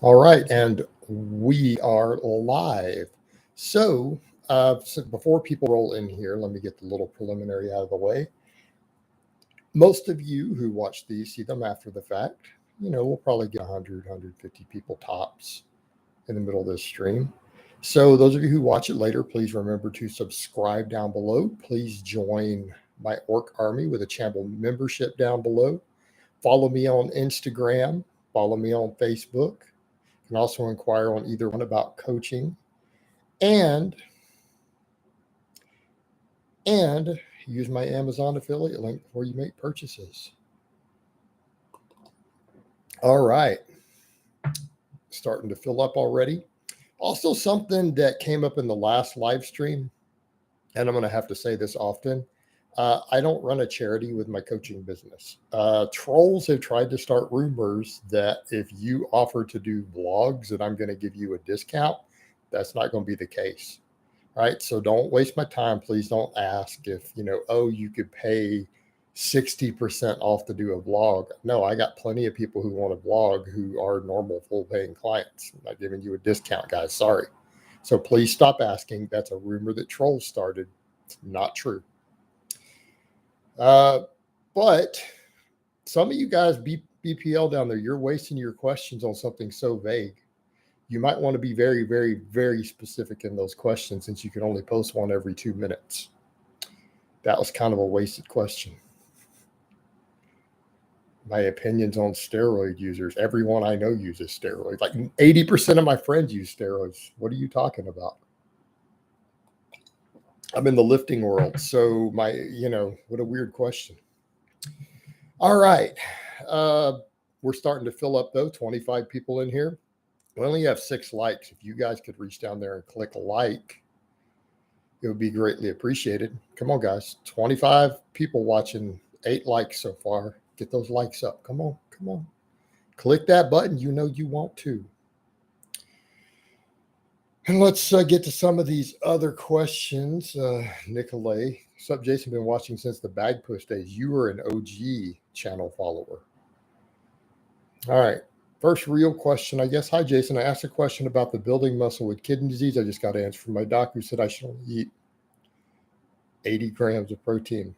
All right, and we are live. So before people roll in here, let me get the little preliminary out of the way. Most of you who watch these see them after the fact. We'll probably get 100, 150 people tops in the middle of this stream. So, those of you who watch it later, please remember to subscribe down below. Please join my Orc Army with a channel membership down below. Follow me on Instagram, follow me on Facebook. You can also inquire on either one about coaching and use my Amazon affiliate link before you make purchases. All right. Starting to fill up already. Also, something that came up in the last live stream, and I'm going to have to say this often. I don't run a charity with my coaching business. Trolls have tried to start rumors that if you offer to do vlogs, that I'm going to give you a discount. That's not going to be the case. Right. So don't waste my time. Please don't ask if, you could pay 60% off to do a vlog. No, I got plenty of people who want to vlog who are normal full paying clients. I'm not giving you a discount, guys. Sorry. So please stop asking. That's a rumor that trolls started. It's not true. But some of you guys, BPL down there, you're wasting your questions on something so vague. You might want to be very, very, very specific in those questions since you can only post one every 2 minutes. That was kind of a wasted question. My opinions on steroid users. Everyone I know uses steroids. Like 80% of my friends use steroids. What are you talking about? I'm in the lifting world. So what a weird question. All right. We're starting to fill up though. 25 people in here. We only have 6 likes. If you guys could reach down there and click like, it would be greatly appreciated. Come on, guys. 25 people watching, 8 likes so far. Get those likes up. Come on. Click that button. You know you want to. And let's get to some of these other questions. Nicolay, what's up, Jason? Been watching since the bag push days. You were an OG channel follower. All right. First real question, I guess. Hi, Jason. I asked a question about the building muscle with kidney disease. I just got an answer from my doctor who said I should only eat 80 grams of protein.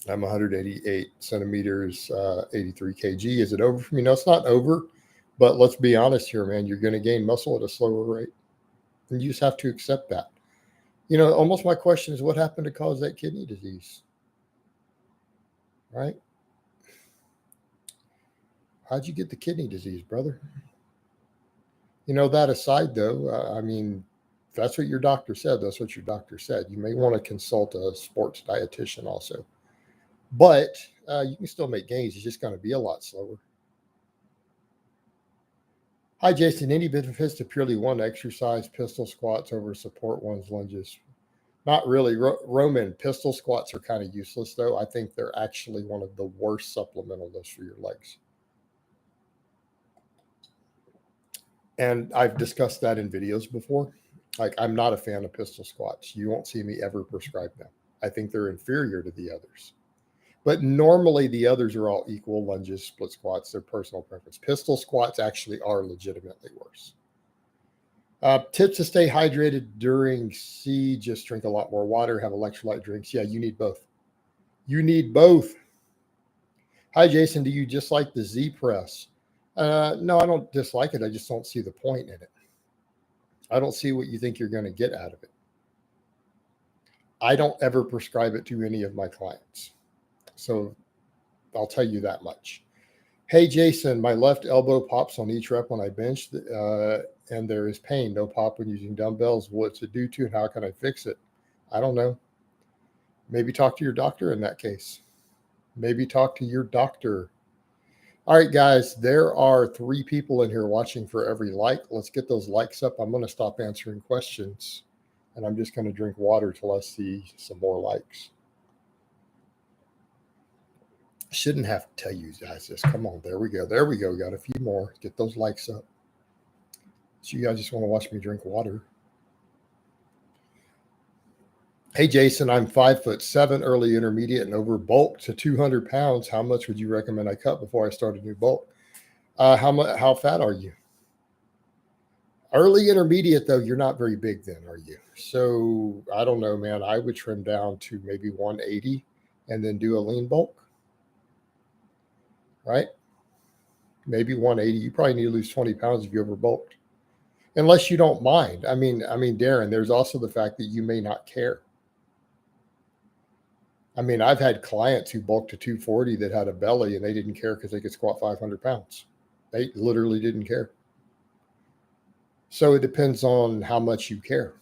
I'm 188 centimeters, 83 kg. Is it over for me? No, it's not over. But let's be honest here, man. You're going to gain muscle at a slower rate. And you just have to accept that. Almost my question is, what happened to cause that kidney disease? Right? How'd you get the kidney disease, brother? That aside, though, if that's what your doctor said, that's what your doctor said. You may want to consult a sports dietitian also. But you can still make gains. It's just going to be a lot slower. Hi, Jason. Any benefits to purely one exercise, pistol squats over support one's lunges? Not really. Roman, pistol squats are kind of useless, though. I think they're actually one of the worst supplemental lifts for your legs. And I've discussed that in videos before. Like, I'm not a fan of pistol squats. You won't see me ever prescribe them. I think they're inferior to the others. But normally the others are all equal: lunges, split squats, their personal preference. Pistol squats actually are legitimately worse. Tips to stay hydrated during siege: just drink a lot more water, have electrolyte drinks. Yeah, you need both. You need both. Hi, Jason. Do you dislike the Z press? No, I don't dislike it. I just don't see the point in it. I don't see what you think you're going to get out of it. I don't ever prescribe it to any of my clients. So I'll tell you that much. Hey, Jason, my left elbow pops on each rep when I bench, and there is pain. No pop when using dumbbells. What's it due to, and how can I fix it? I don't know. Maybe talk to your doctor in that case. Maybe talk to your doctor. All right, guys, there are 3 people in here watching for every like. Let's get those likes up. I'm going to stop answering questions, and I'm just going to drink water till I see some more likes. Shouldn't have to tell you guys this. Come on, there we go. Got a few more. Get those likes up. So you guys just want to watch me drink water. Hey, Jason, I'm 5'7", early intermediate and over bulk to 200 pounds. How much would you recommend I cut before I start a new bulk? How fat are you? Early intermediate, though, you're not very big then, are you? So I don't know, man. I would trim down to maybe 180 and then do a lean bulk, right? Maybe 180. You probably need to lose 20 pounds if you overbulked, unless you don't mind. I mean, Darren, there's also the fact that you may not care. I mean, I've had clients who bulked to 240 that had a belly and they didn't care because they could squat 500 pounds. They literally didn't care. So it depends on how much you care.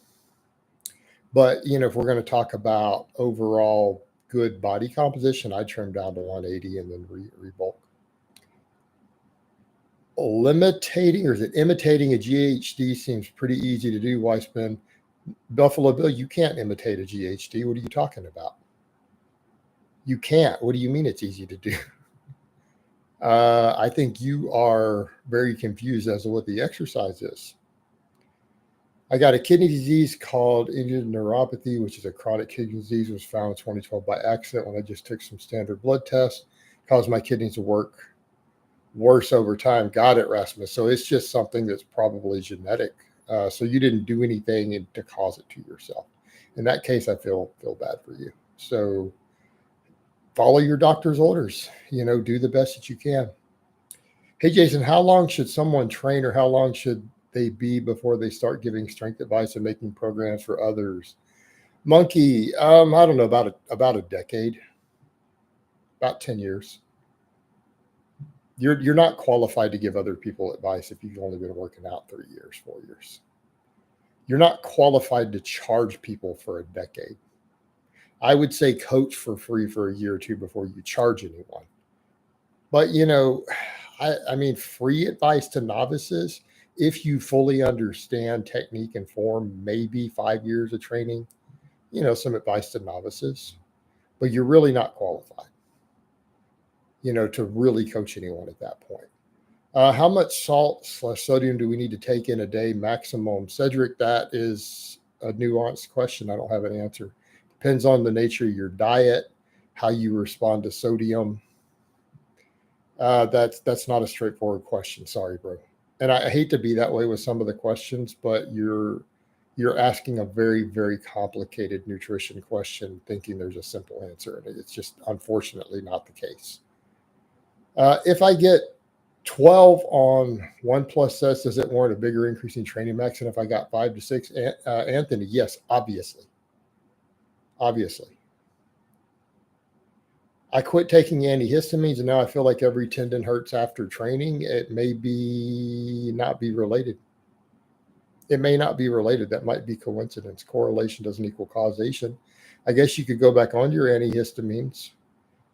But, you know, if we're going to talk about overall good body composition, I trim down to 180 and then rebulk. Imitating a GHD seems pretty easy to do. Why spend? Buffalo Bill, you can't imitate a GHD. What are you talking about? You can't. What do you mean it's easy to do? I think you are very confused as to what the exercise is. I got a kidney disease called Indian neuropathy, which is a chronic kidney disease. It was found in 2012 by accident when I just took some standard blood tests. Caused my kidneys to work worse over time. Got it, Rasmus. So it's just something that's probably genetic. So you didn't do anything to cause it to yourself. In that case, I feel bad for you. So follow your doctor's orders. You know, do the best that you can. Hey, Jason, how long should someone train, or how long should they be before they start giving strength advice and making programs for others? Monkey, I don't know, about a decade, about 10 years. You're not qualified to give other people advice if you've only been working out 3 years, 4 years. You're not qualified to charge people for a decade. I would say coach for free for a year or two before you charge anyone. But, you know, I mean, free advice to novices, if you fully understand technique and form, maybe 5 years of training, you know, some advice to novices, but you're really not qualified, you know, to really coach anyone at that point. How much salt/sodium do we need to take in a day maximum? Cedric, that is a nuanced question. I don't have an answer. Depends on the nature of your diet, how you respond to sodium. That's not a straightforward question. Sorry, bro. And I hate to be that way with some of the questions, but you're asking a very, very complicated nutrition question, thinking there's a simple answer, and it's just unfortunately not the case. If I get 12 on 1+ sets, does it warrant a bigger increase in training max than if I got 5 to 6? Anthony, yes, obviously. I quit taking antihistamines, and now I feel like every tendon hurts after training. It may not be related. It may not be related. That might be coincidence. Correlation doesn't equal causation. I guess you could go back on your antihistamines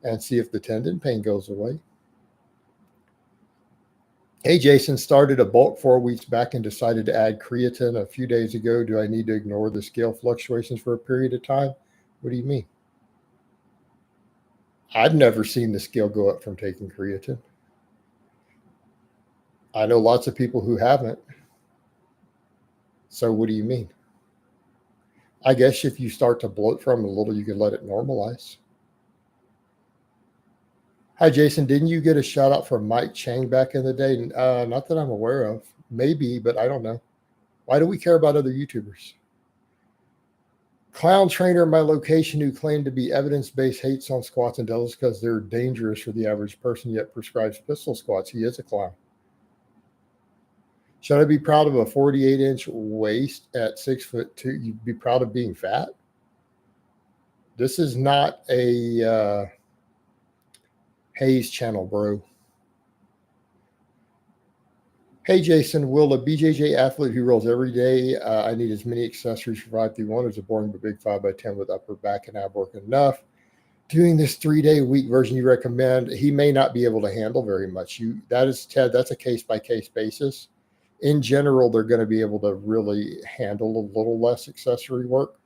and see if the tendon pain goes away. Hey, Jason, started a bulk 4 weeks back and decided to add creatine a few days ago. Do I need to ignore the scale fluctuations for a period of time? What do you mean? I've never seen the scale go up from taking creatine. I know lots of people who haven't. So what do you mean? I guess if you start to bloat from a little, you can let it normalize. Hi, Jason. Didn't you get a shout out from Mike Chang back in the day? Not that I'm aware of. Maybe, but I don't know. Why do we care about other YouTubers? Clown trainer in my location who claimed to be evidence-based hates on squats and delts because they're dangerous for the average person, yet prescribes pistol squats. He is a clown. Should I be proud of a 48-inch waist at 6'2"? You'd be proud of being fat? This is not a Hayes channel, bro. Hey, Jason, will a BJJ athlete who rolls every day, I need as many accessories for 5-1 as a boring but big 5x10 with upper back and ab work enough? Doing this 3-day week version you recommend, he may not be able to handle very much. That is, Ted, that's a case-by-case basis. In general, they're going to be able to really handle a little less accessory work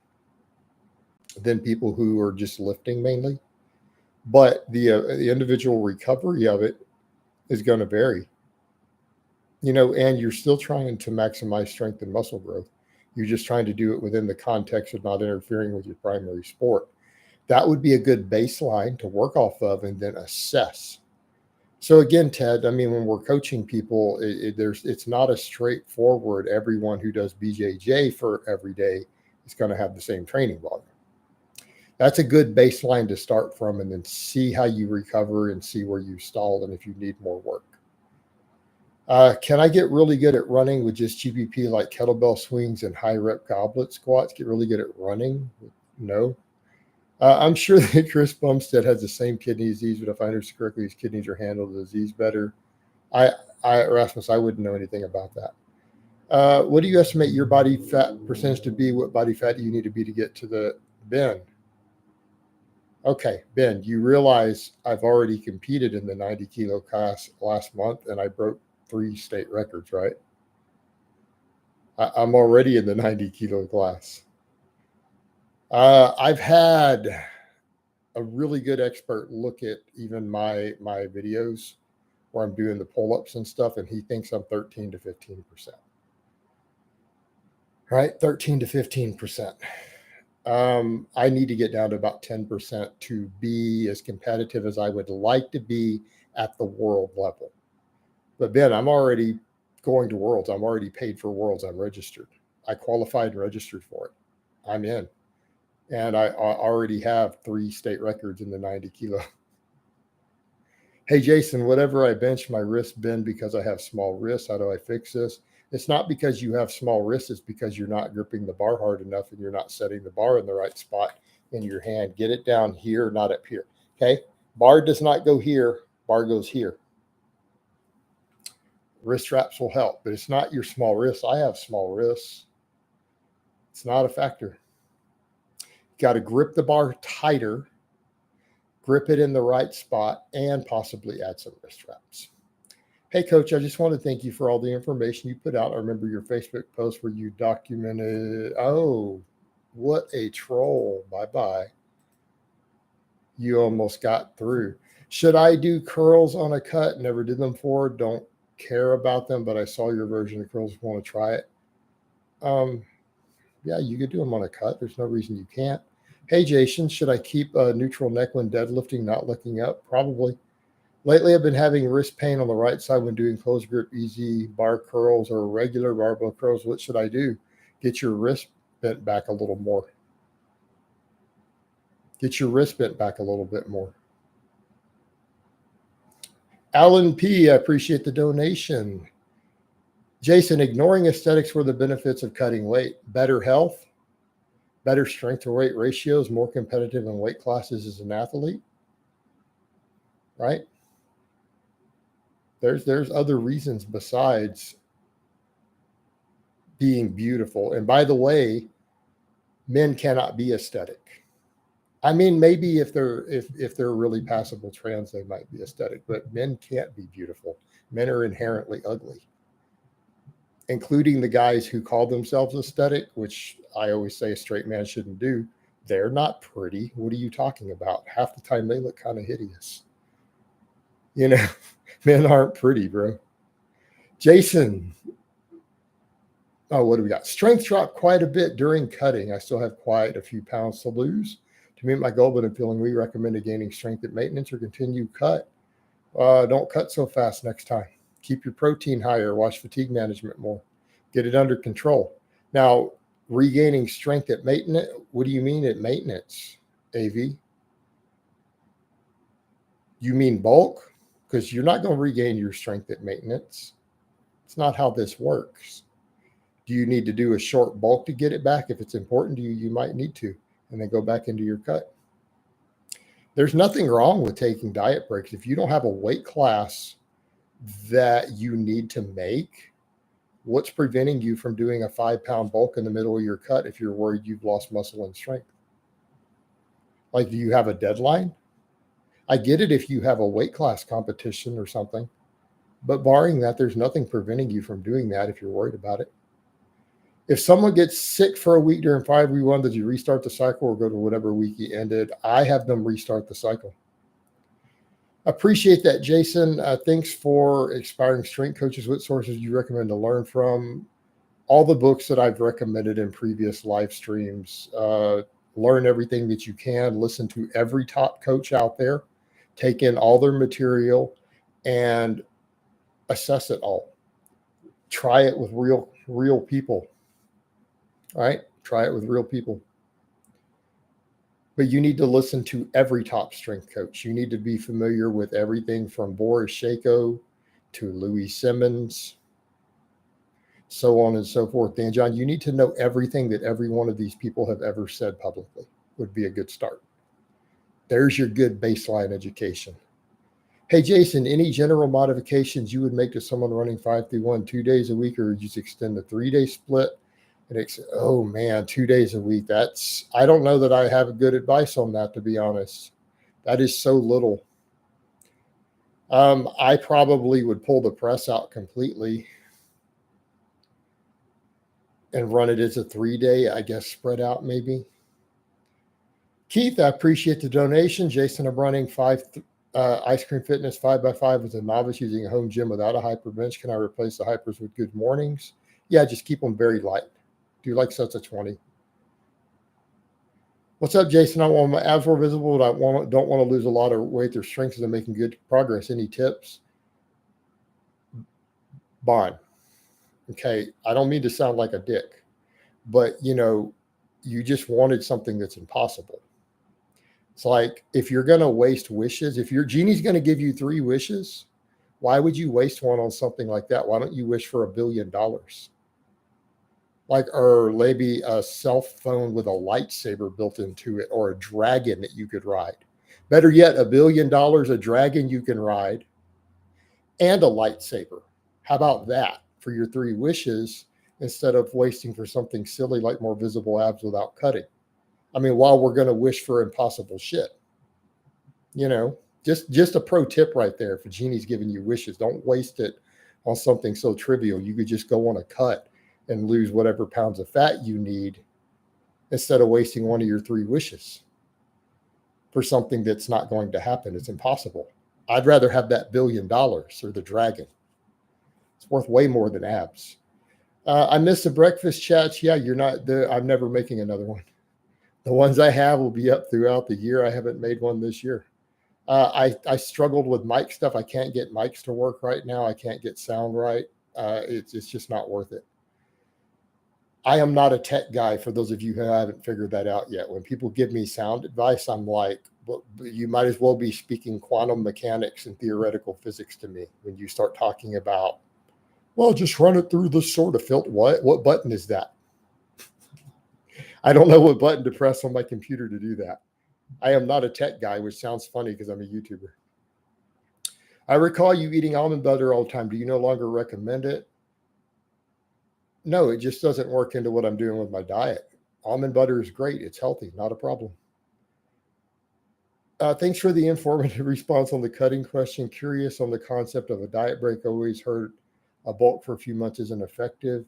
than people who are just lifting mainly. But the individual recovery of it is going to vary. You know, and you're still trying to maximize strength and muscle growth. You're just trying to do it within the context of not interfering with your primary sport. That would be a good baseline to work off of and then assess. So again, Ted, I mean, when we're coaching people, it's not a straightforward, everyone who does BJJ for every day is going to have the same training volume. That's a good baseline to start from, and then see how you recover and see where you stalled and if you need more work. Can I get really good at running with just GPP like kettlebell swings and high rep goblet squats? Get really good at running? No. I'm sure that Chris Bumstead has the same kidney disease, but if I understand correctly, his kidneys are handled the disease better. Rasmus, I wouldn't know anything about that. What do you estimate your body fat percentage to be? What body fat do you need to be to get to the Ben? Okay, Ben, you realize I've already competed in the 90 kilo class last month and I broke 3 state records, right? I'm already in the 90 kilo class. I've had a really good expert look at even my videos where I'm doing the pull-ups and stuff, and he thinks I'm 13 to 15%. Right? 13 to 15%. I need to get down to about 10% to be as competitive as I would like to be at the world level. But Ben, I'm already going to Worlds. I'm already paid for Worlds. I'm registered. I qualified and registered for it. I'm in. And I already have 3 state records in the 90 kilo. Hey, Jason, whatever I bench, my wrists bend because I have small wrists. How do I fix this? It's not because you have small wrists. It's because you're not gripping the bar hard enough and you're not setting the bar in the right spot in your hand. Get it down here, not up here. Okay? Bar does not go here. Bar goes here. Wrist straps will help, but it's not your small wrists. I have small wrists. It's not a factor. You got to grip the bar tighter, grip it in the right spot, and possibly add some wrist straps. Hey, Coach, I just want to thank you for all the information you put out. I remember your Facebook post where you documented, oh, what a troll. Bye-bye. You almost got through. Should I do curls on a cut? Never did them before. Don't care about them, but I saw your version of curls. Want to try it? Yeah, you could do them on a cut. There's no reason you can't. Hey, Jason, should I keep a neutral neck when deadlifting, not looking up? Probably. Lately, I've been having wrist pain on the right side when doing closed grip, easy bar curls or regular barbell curls. What should I do? Get your wrist bent back a little more. Get your wrist bent back a little bit more. Alan P., I appreciate the donation. Jason, ignoring aesthetics for the benefits of cutting weight. Better health, better strength to weight ratios, more competitive in weight classes as an athlete, right? There's other reasons besides being beautiful. And by the way, men cannot be aesthetic. I mean, maybe if they're really passable trans, they might be aesthetic, but men can't be beautiful. Men are inherently ugly, including the guys who call themselves aesthetic, which I always say a straight man shouldn't do. They're not pretty. What are you talking about? Half the time they look kind of hideous. You know, men aren't pretty, bro. Jason. Oh, what do we got? Strength dropped quite a bit during cutting. I still have quite a few pounds to lose to meet my goal, but I'm feeling we recommended gaining strength at maintenance or continue cut. Don't cut so fast next time. Keep your protein higher. Watch fatigue management more. Get it under control. Now, regaining strength at maintenance. What do you mean at maintenance, AV? You mean bulk? Because you're not going to regain your strength at maintenance. It's not how this works. Do you need to do a short bulk to get it back? If it's important to you, you might need to, and then go back into your cut. There's nothing wrong with taking diet breaks. If you don't have a weight class that you need to make, what's preventing you from doing a 5-pound bulk in the middle of your cut if you're worried you've lost muscle and strength? Like, do you have a deadline? I get it if you have a weight class competition or something, but barring that, there's nothing preventing you from doing that if you're worried about it. If someone gets sick for a week during 5v1, does you restart the cycle or go to whatever week you ended? I have them restart the cycle. Appreciate that, Jason. Thanks for inspiring strength coaches. What sources do you recommend to learn from? All the books that I've recommended in previous live streams. Learn everything that you can. Listen to every top coach out there. Take in all their material and assess it all. Try it with real people. All right? Try it with real people. But you need to listen to every top strength coach. You need to be familiar with everything from Boris Shako to Louis Simmons, so on and so forth. Dan John, you need to know everything that every one of these people have ever said publicly. Would be a good start. There's your good baseline education. Hey, Jason, any general modifications you would make to someone running 5-1 2 days a week, or just extend the 3-day split? And it's, oh man, 2 days a week. I don't know that I have good advice on that, to be honest. That is so little. I probably would pull the press out completely and run it as a 3-day, I guess, spread out maybe. Keith, I appreciate the donation. Jason, I'm running Ice Cream Fitness 5x5 as a novice using a home gym without a hyper bench. Can I replace the hypers with good mornings? Yeah, just keep them very light. Do you like sets of 20? What's up, Jason? I want my abs more visible, but I don't want to lose a lot of weight. Their strength is making good progress. Any tips? Bond. Okay, I don't mean to sound like a dick, but you just wanted something that's impossible. It's like, if you're going to waste wishes, if your genie's going to give you 3 wishes, why would you waste one on something like that? Why don't you wish for $1 billion? Like, or maybe a cell phone with a lightsaber built into it, or a dragon that you could ride. Better yet, $1 billion, a dragon you can ride, and a lightsaber. How about that for your 3 wishes, instead of wasting for something silly like more visible abs without cutting? I mean, while we're going to wish for impossible shit, just a pro tip right there. If a genie's giving you wishes, don't waste it on something so trivial. You could just go on a cut and lose whatever pounds of fat you need, instead of wasting one of your 3 wishes for something that's not going to happen. It's impossible. I'd rather have that $1 billion or the dragon. It's worth way more than abs. I missed the breakfast chats. Yeah, you're not there. I'm never making another one. The ones I have will be up throughout the year. I haven't made one this year. I struggled with mic stuff. I can't get mics to work right now. I can't get sound right. It's just not worth it. I am not a tech guy, for those of you who haven't figured that out yet. When people give me sound advice, I'm like, well, you might as well be speaking quantum mechanics and theoretical physics to me when you start talking about, well, just run it through this sort of filter. What button is that? I don't know what button to press on my computer to do that. I am not a tech guy, which sounds funny because I'm a YouTuber. I recall you eating almond butter all the time. Do you no longer recommend it? No, it just doesn't work into what I'm doing with my diet. Almond butter is great. It's healthy, not a problem. Thanks for the informative response on the cutting question. Curious on the concept of a diet break. Always heard a bulk for a few months isn't effective.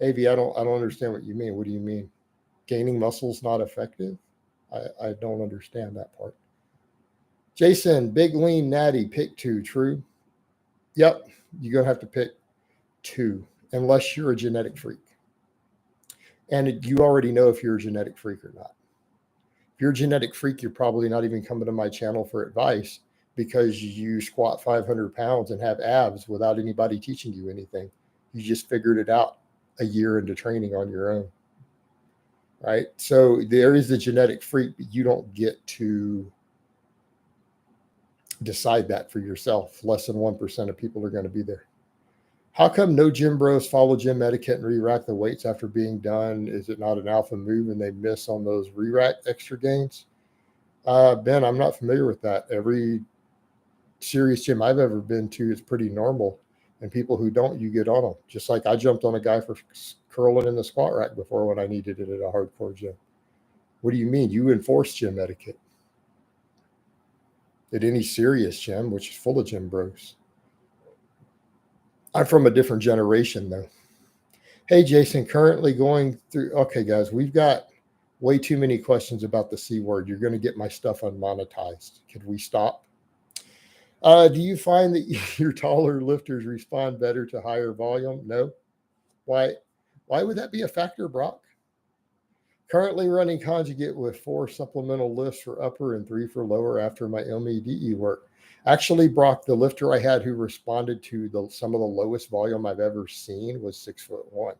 AV, I don't understand what you mean. What do you mean? Gaining muscle's not effective? I don't understand that part. Jason, big lean natty, pick 2, true? Yep, you're going to have to pick 2, unless you're a genetic freak. And you already know if you're a genetic freak or not. If you're a genetic freak, you're probably not even coming to my channel for advice, because you squat 500 pounds and have abs without anybody teaching you anything. You just figured it out a year into training on your own. Right? So there is the genetic freak, but you don't get to decide that for yourself. Less than 1% of people are going to be there. How come no gym bros follow gym etiquette and re-rack the weights after being done? Is it not an alpha move and they miss on those re-rack extra gains? Ben, I'm not familiar with that. Every serious gym I've ever been to is pretty normal. And people who don't, you get on them. Just like I jumped on a guy for curling in the squat rack before when I needed it at a hardcore gym. What do you mean? You enforce gym etiquette at any serious gym, which is full of gym bros. I'm from a different generation, though. Hey, Jason, currently going through. Okay, guys, we've got way too many questions about the C word. You're going to get my stuff unmonetized. Could we stop? Do you find that your taller lifters respond better to higher volume? No. Why would that be a factor, Brock? Currently running conjugate with 4 supplemental lifts for upper and 3 for lower after my MEDE work. Actually, Brock, the lifter I had who responded to some of the lowest volume I've ever seen was 6'1".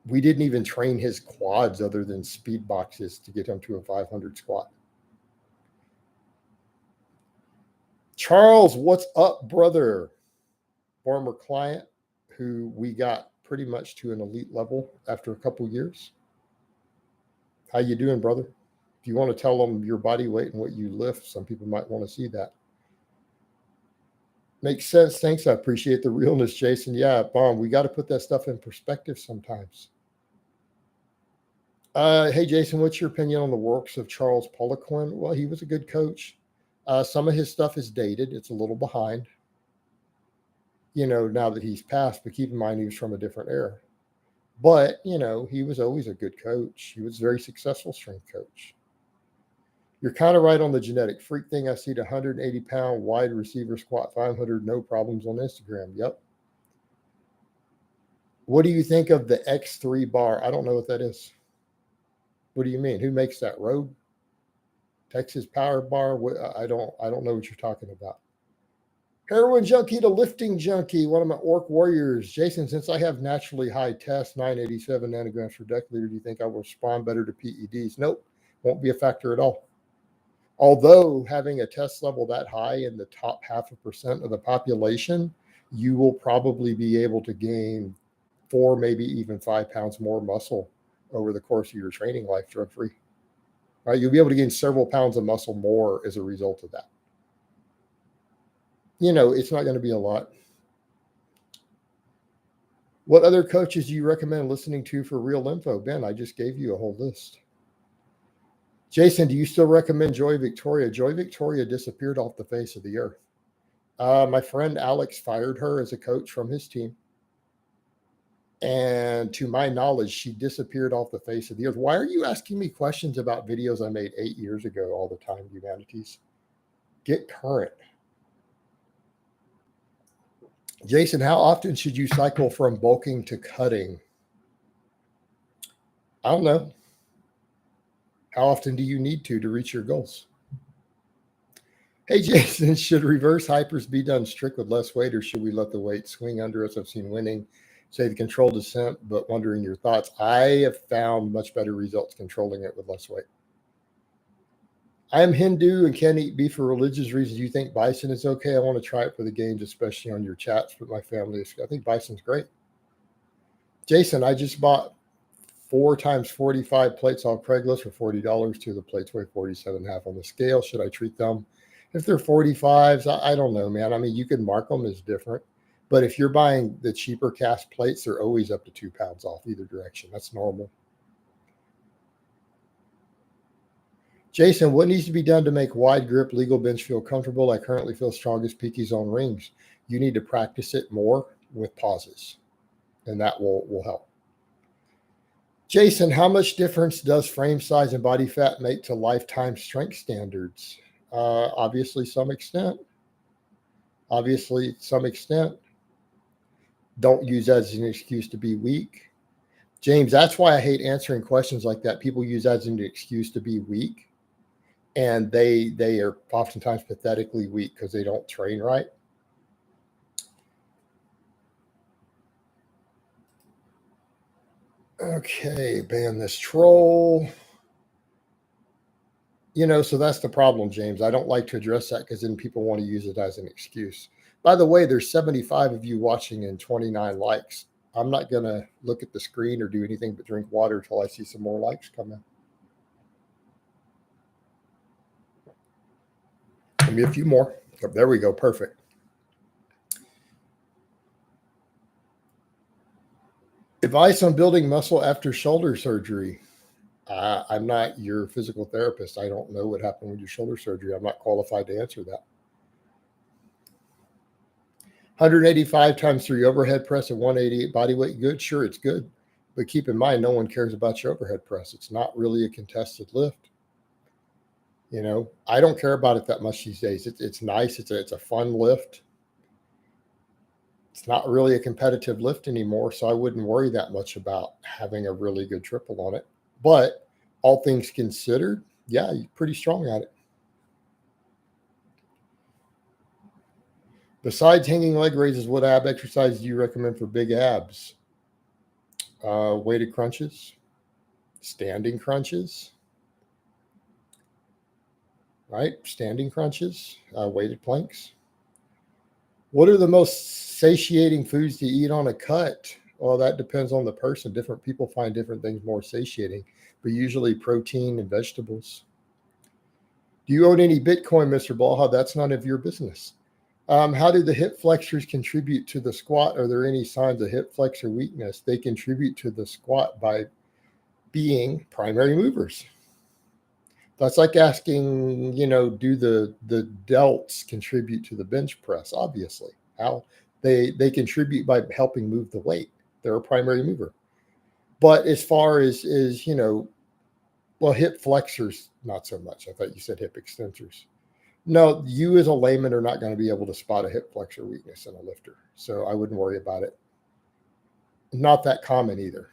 We didn't even train his quads other than speed boxes to get him to a 500 squat. Charles, what's up, brother? Former client who we got pretty much to an elite level after a couple years. How you doing, brother? If you want to tell them your body weight and what you lift, some people might want to see that. Makes sense. Thanks. I appreciate the realness, Jason. Yeah, Bomb, we got to put that stuff in perspective sometimes. Hey, Jason, what's your opinion on the works of Charles Poliquin? Well, he was a good coach. Some of his stuff is dated. It's a little behind, now that he's passed, but keep in mind he was from a different era. But, he was always a good coach. He was a very successful strength coach. You're kind of right on the genetic freak thing. I see the 180-pound wide receiver squat 500, no problems on Instagram. Yep. What do you think of the X3 bar? I don't know what that is. What do you mean? Who makes that? Rogue? Texas Power Bar? I don't know what you're talking about. Heroin junkie to lifting junkie, one of my orc warriors. Jason, since I have naturally high tests, 987 nanograms per deciliter, do you think I will respond better to PEDs? Nope, won't be a factor at all. Although having a test level that high in the top 0.5% of the population, you will probably be able to gain 4, maybe even 5 pounds more muscle over the course of your training life drug-free. Right? You'll be able to gain several pounds of muscle more as a result of that. It's not going to be a lot. What other coaches do you recommend listening to for real info? Ben, I just gave you a whole list. Jason, do you still recommend Joy Victoria? Joy Victoria disappeared off the face of the earth. My friend Alex fired her as a coach from his team. And to my knowledge, she disappeared off the face of the earth. Why are you asking me questions about videos I made 8 years ago all the time, humanities? Get current. Jason, how often should you cycle from bulking to cutting? I don't know. How often do you need to reach your goals? Hey, Jason, should reverse hypers be done strict with less weight, or should we let the weight swing under us? I've seen winning, say the controlled descent, but wondering your thoughts. I have found much better results controlling it with less weight. I am Hindu and can't eat beef for religious reasons. You think bison is okay? I want to try it for the games, especially on your chats with my family. I think bison's great. Jason, I just bought 4 times 45 plates on Craigslist for $40. 2 of the plates weigh 47.5 on the scale. Should I treat them? If they're 45s, I don't know, man. I mean, you can mark them as different. But if you're buying the cheaper cast plates, they're always up to 2 pounds off either direction. That's normal. Jason, what needs to be done to make wide grip legal bench feel comfortable? I currently feel strongest peakies on rings. You need to practice it more with pauses, and that will help. Jason, how much difference does frame size and body fat make to lifetime strength standards? Obviously, some extent. Don't use that as an excuse to be weak. James, that's why I hate answering questions like that. People use that as an excuse to be weak. And they are oftentimes pathetically weak because they don't train right. Okay, ban this troll. So that's the problem, James. I don't like to address that because then people want to use it as an excuse. By the way, there's 75 of you watching and 29 likes. I'm not going to look at the screen or do anything but drink water until I see some more likes come in. Give me a few more. Oh, there we go. Perfect. Advice on building muscle after shoulder surgery. I'm not your physical therapist. I don't know what happened with your shoulder surgery. I'm not qualified to answer that. 185 times 3 overhead press at 188 body weight. Good. Sure, it's good. But keep in mind, no one cares about your overhead press. It's not really a contested lift. I don't care about it that much these days. It's nice. It's a fun lift. It's not really a competitive lift anymore, so I wouldn't worry that much about having a really good triple on it. But all things considered, yeah, you're pretty strong at it. Besides hanging leg raises, what ab exercise do you recommend for big abs? Weighted crunches, standing crunches, right? Standing crunches, weighted planks. What are the most satiating foods to eat on a cut? Well, that depends on the person. Different people find different things more satiating, but usually protein and vegetables. Do you own any Bitcoin, Mr. Blaha? That's none of your business. How do the hip flexors contribute to the squat? Are there any signs of hip flexor weakness? They contribute to the squat by being primary movers. That's like asking, do the delts contribute to the bench press? Obviously. How they contribute by helping move the weight. They're a primary mover. But as far as well, hip flexors, not so much. I thought you said hip extensors. No, you as a layman are not going to be able to spot a hip flexor weakness in a lifter. So I wouldn't worry about it. Not that common either.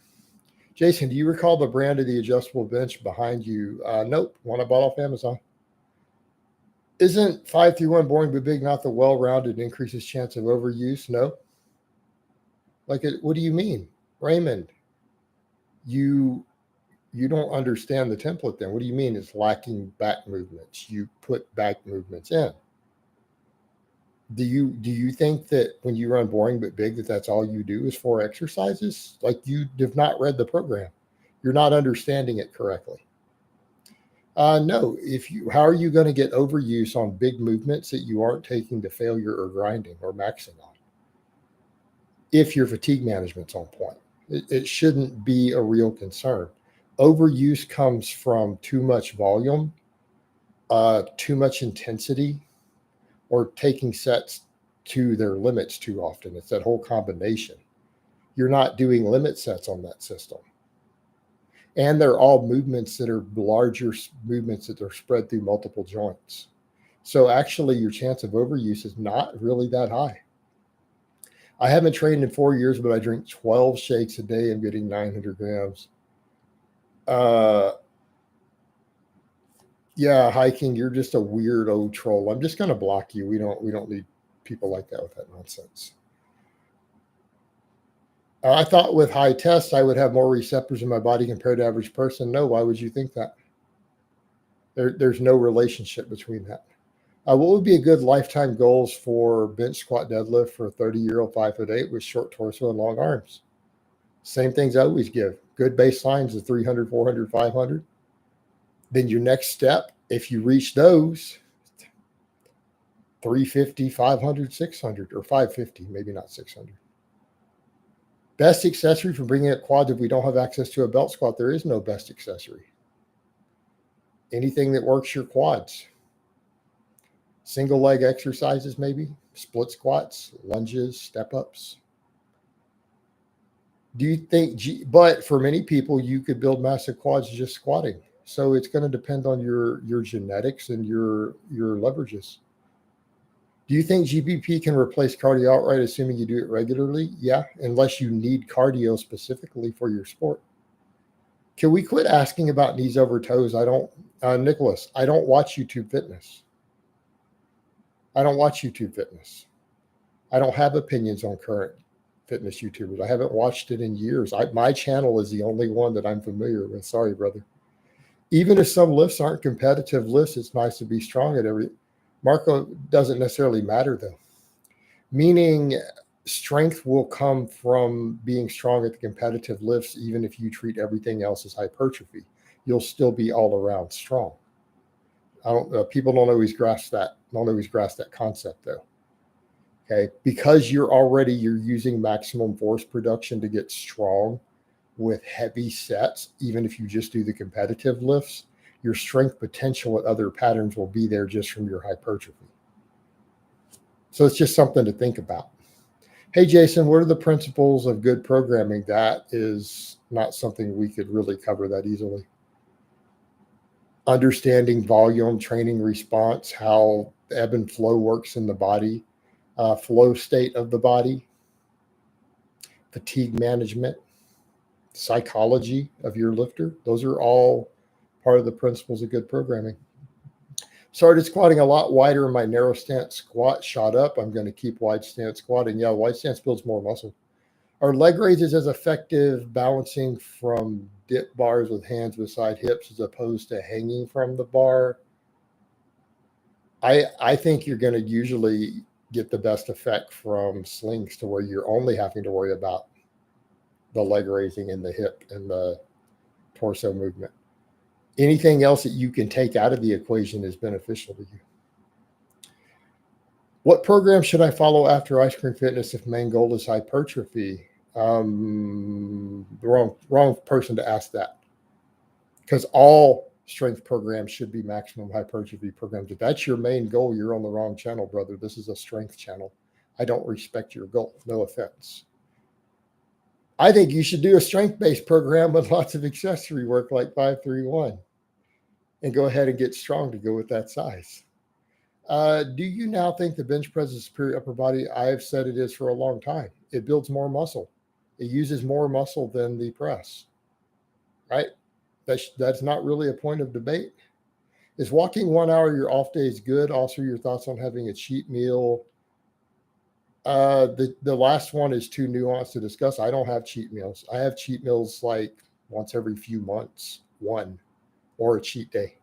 Jason, do you recall the brand of the adjustable bench behind you? Nope, one I bought off Amazon. Isn't 531 boring but big not the well-rounded increases chance of overuse? No. What do you mean? Raymond, you don't understand the template then. What do you mean it's lacking back movements? You put back movements in. Do you think that when you run boring but big that's all you do is 4 exercises? Like, you have not read the program. You're not understanding it correctly. No, how are you going to get overuse on big movements that you aren't taking to failure or grinding or maxing on? If your fatigue management's on point, it shouldn't be a real concern. Overuse comes from too much volume, too much intensity, or taking sets to their limits too often. It's that whole combination. You're not doing limit sets on that system. And they're all movements that are larger movements that are spread through multiple joints. So actually your chance of overuse is not really that high. I haven't trained in 4 years, but I drink 12 shakes a day. I'm getting 900 grams. Yeah, hiking, you're just a weird old troll. I'm just going to block you. We don't need people like that with that nonsense. I thought with high tests, I would have more receptors in my body compared to average person. No, why would you think that? There's no relationship between that. What would be a good lifetime goals for bench squat deadlift for a 30-year-old 5'8" with short torso and long arms? Same things I always give. Good baselines of 300, 400, 500. Then your next step, if you reach those, 350, 500, 600, or 550, maybe not 600. Best accessory for bringing up quads if we don't have access to a belt squat? There is no best accessory. Anything that works your quads. Single leg exercises, maybe split squats, lunges, step ups. Do you think, but for many people, you could build massive quads just squatting. So it's going to depend on your genetics and your leverages. Do you think GPP can replace cardio outright, assuming you do it regularly? Yeah, unless you need cardio specifically for your sport. Can we quit asking about knees over toes? Nicholas, I don't watch YouTube Fitness. I don't have opinions on current fitness YouTubers. I haven't watched it in years. My channel is the only one that I'm familiar with. Sorry, brother. Even if some lifts aren't competitive lifts, it's nice to be strong at every. Marco, doesn't necessarily matter though. Meaning strength will come from being strong at the competitive lifts, even if you treat everything else as hypertrophy. You'll still be all around strong. People don't always grasp that concept though. Okay, because you're using maximum force production to get strong with heavy sets. Even if you just do the competitive lifts, your strength potential at other patterns will be there just from your hypertrophy. So it's just something to think about. Hey, Jason, what are the principles of good programming? That is not something we could really cover that easily. Understanding volume, training response, how ebb and flow works in the body, flow state of the body, fatigue management, psychology of your lifter. Those are all part of the principles of good programming. Started squatting a lot wider, and my narrow stance squat shot up. I'm going to keep wide stance squatting. Yeah, wide stance builds more muscle. Are leg raises as effective balancing from dip bars with hands beside hips as opposed to hanging from the bar? I think you're going to usually get the best effect from slings, to where you're only having to worry about the leg raising and the hip and the torso movement. Anything else that you can take out of the equation is beneficial to you. What program should I follow after Ice Cream Fitness if main goal is hypertrophy? The wrong person to ask that, because all strength programs should be maximum hypertrophy programs. If that's your main goal, you're on the wrong channel, brother. This is a strength channel. I don't respect your goal. No offense. I think you should do a strength-based program with lots of accessory work like 5-3-1 and go ahead and get strong to go with that size. Do you now think the bench press is superior upper body? I have said it is for a long time. It builds more muscle. It uses more muscle than the press, right? That's not really a point of debate. Is walking 1 hour your off days good? Also, your thoughts on having a cheat meal? The last one is too nuanced to discuss. I don't have cheat meals. I have cheat meals like once every few months, one, or a cheat day.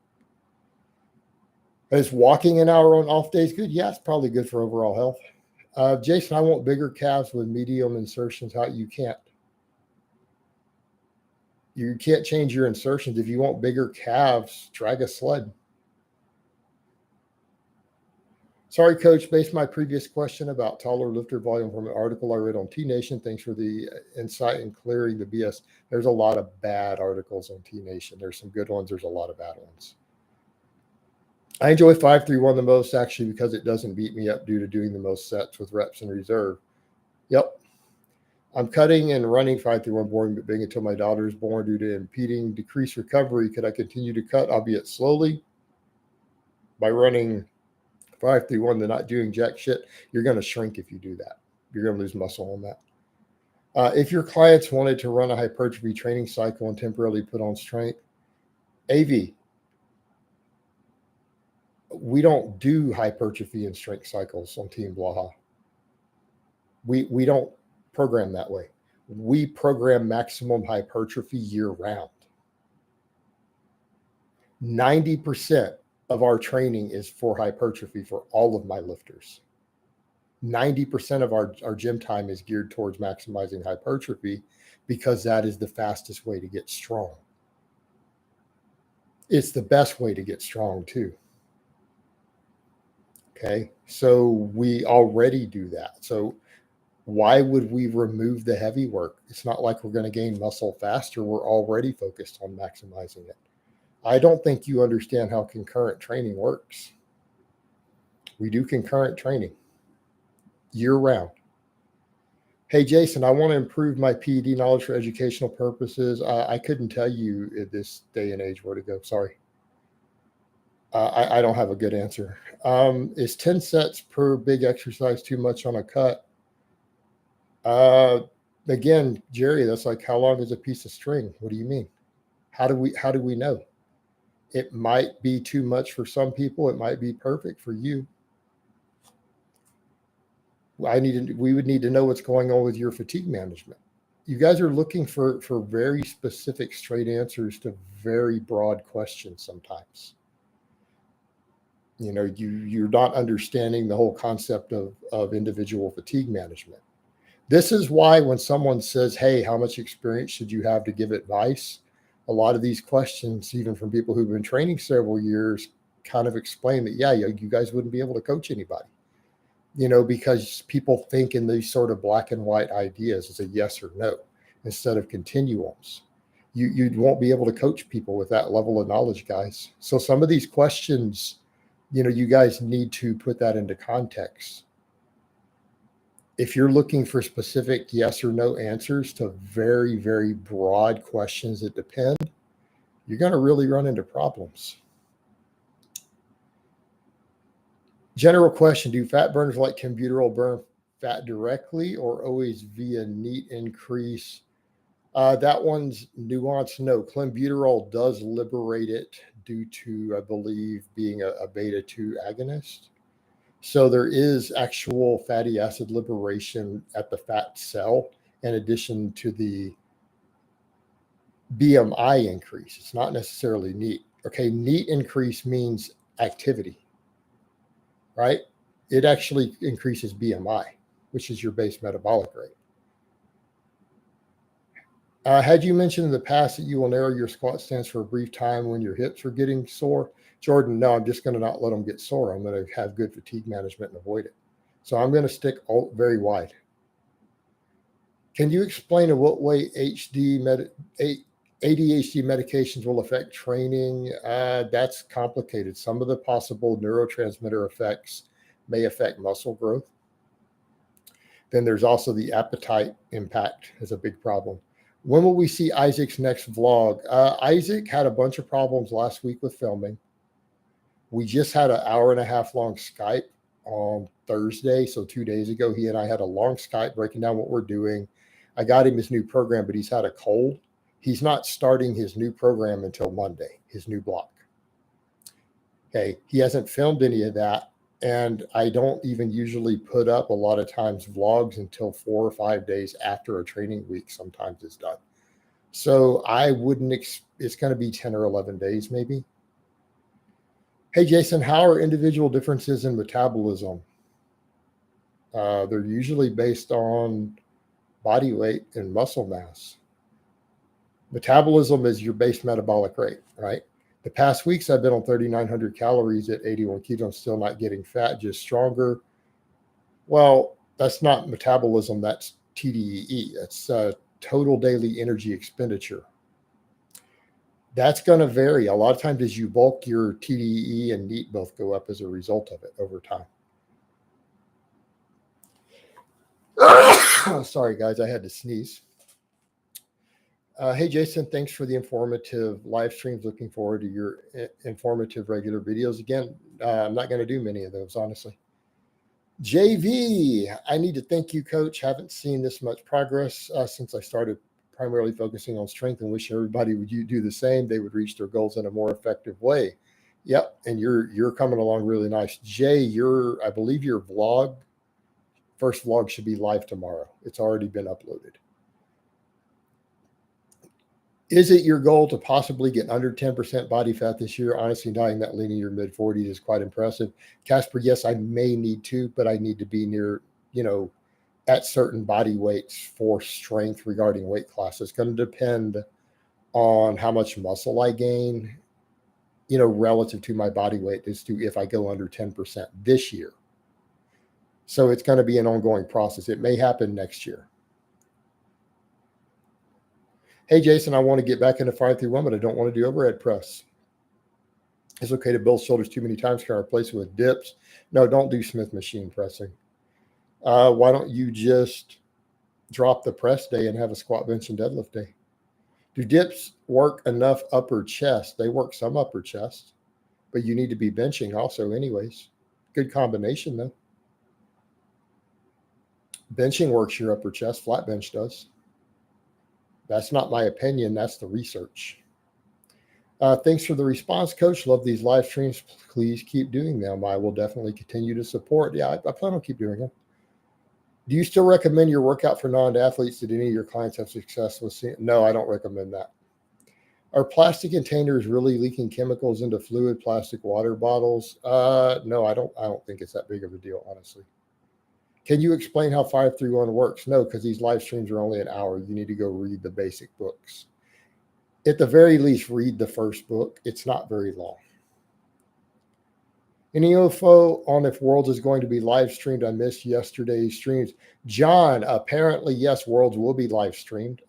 Is walking an hour on off days good? Yeah, it's probably good for overall health. Jason, I want bigger calves with medium insertions. How you can't? You can't change your insertions. If you want bigger calves, drag a sled. Sorry, coach, based my previous question about taller lifter volume from an article I read on T Nation. Thanks for the insight in clearing the BS. There's a lot of bad articles on T Nation. There's some good ones. There's a lot of bad ones. I enjoy 5-3-1 the most, actually, because it doesn't beat me up due to doing the most sets with reps in reserve. Yep. I'm cutting and running 5-3-1 boring, but being until my daughter is born due to impeding decreased recovery. Could I continue to cut, albeit slowly? By running 5-3-1, they're not doing jack shit. You're going to shrink if you do that. You're going to lose muscle on that. If your clients wanted to run a hypertrophy training cycle and temporarily put on strength, AV, we don't do hypertrophy and strength cycles on Team Blaha. We don't program that way. We program maximum hypertrophy year round. 90% of our training is for hypertrophy for all of my lifters. 90% of our gym time is geared towards maximizing hypertrophy because that is the fastest way to get strong. It's the best way to get strong too. Okay, so we already do that. So why would we remove the heavy work? It's not like we're going to gain muscle faster. We're already focused on maximizing it. I don't think you understand how concurrent training works. We do concurrent training year round. Hey, Jason, I want to improve my PED knowledge for educational purposes. I couldn't tell you at this day and age where to go. Sorry. I don't have a good answer. Is 10 sets per big exercise too much on a cut? Again, Jerry, that's like, how long is a piece of string? What do you mean? How do we know? It might be too much for some people. It might be perfect for you. We would need to know what's going on with your fatigue management. You guys are looking for very specific, straight answers to very broad questions sometimes. You know, you're not understanding the whole concept of individual fatigue management. This is why when someone says, hey, how much experience should you have to give advice? A lot of these questions, even from people who've been training several years, kind of explain that, yeah, you guys wouldn't be able to coach anybody, you know, because people think in these sort of black and white ideas as a yes or no instead of continuums. You won't be able to coach people with that level of knowledge, guys. So some of these questions, you know, you guys need to put that into context. If you're looking for specific yes or no answers to very, very broad questions that depend, you're going to really run into problems. General question, do fat burners like clenbuterol burn fat directly or always via NEAT increase? That one's nuanced. No, clenbuterol does liberate it due to, I believe, being a beta 2 agonist. So there is actual fatty acid liberation at the fat cell in addition to the BMI increase. It's not necessarily NEAT. Okay, NEAT increase means activity, right? It actually increases BMI, which is your base metabolic rate. Had you mentioned in the past that you will narrow your squat stance for a brief time when your hips are getting sore? Jordan, no, I'm just going to not let them get sore. I'm going to have good fatigue management and avoid it. So I'm going to stick very wide. Can you explain in what way ADHD medications will affect training? That's complicated. Some of the possible neurotransmitter effects may affect muscle growth. Then there's also the appetite impact is a big problem. When will we see Isaac's next vlog? Isaac had a bunch of problems last week with filming. We just had an 1.5 hour long Skype on Thursday. So 2 days ago, he and I had a long Skype breaking down what we're doing. I got him his new program, but he's had a cold. He's not starting his new program until Monday, his new block. Okay, he hasn't filmed any of that. And I don't even usually put up a lot of times vlogs until 4 or 5 days after a training week sometimes is done. So I wouldn't, it's going to be 10 or 11 days maybe. Hey, Jason, how are individual differences in metabolism? They're usually based on body weight and muscle mass. Metabolism is your base metabolic rate, right? The past weeks I've been on 3,900 calories at 81 ketones, still not getting fat, just stronger. Well, that's not metabolism, that's TDEE. That's total daily energy expenditure. That's going to vary. A lot of times as you bulk, your TDEE and NEAT both go up as a result of it over time. Sorry, guys, I had to sneeze. Hey, Jason, thanks for the informative live streams. Looking forward to your informative regular videos. Again, I'm not going to do many of those, honestly. JV, I need to thank you, Coach. Haven't seen this much progress since I started primarily focusing on strength, and wish everybody would do the same. They would reach their goals in a more effective way. Yep, and you're coming along really nice. Jay, I believe your first vlog should be live tomorrow. It's already been uploaded. Is it your goal to possibly get under 10% body fat this year? Honestly, dying that lean in your mid-40s is quite impressive. Casper, yes, I may need to, but I need to be near, at certain body weights for strength regarding weight class. It's going to depend on how much muscle I gain, relative to my body weight as to if I go under 10% this year. So it's going to be an ongoing process. It may happen next year. Hey, Jason, I want to get back into 5-3-1, but I don't want to do overhead press. It's okay to build shoulders too many times. Can I replace it with dips? No, don't do Smith machine pressing. Why don't you just drop the press day and have a squat, bench, and deadlift day? Do dips work enough upper chest? They work some upper chest, but you need to be benching also anyways. Good combination, though. Benching works your upper chest. Flat bench does. That's not my opinion. That's the research. Thanks for the response, Coach. Love these live streams. Please keep doing them. I will definitely continue to support. Yeah, I plan on keep doing them. Do you still recommend your workout for non-athletes? Did any of your clients have success with seeing? No, I don't recommend that. Are plastic containers really leaking chemicals into fluid plastic water bottles? No, I don't think it's that big of a deal, honestly. Can you explain how 5-3-1 works? No, because these live streams are only an hour. You need to go read the basic books. At the very least, read the first book. It's not very long. Any info on if Worlds is going to be live streamed? I missed yesterday's streams. John, apparently, yes, Worlds will be live streamed.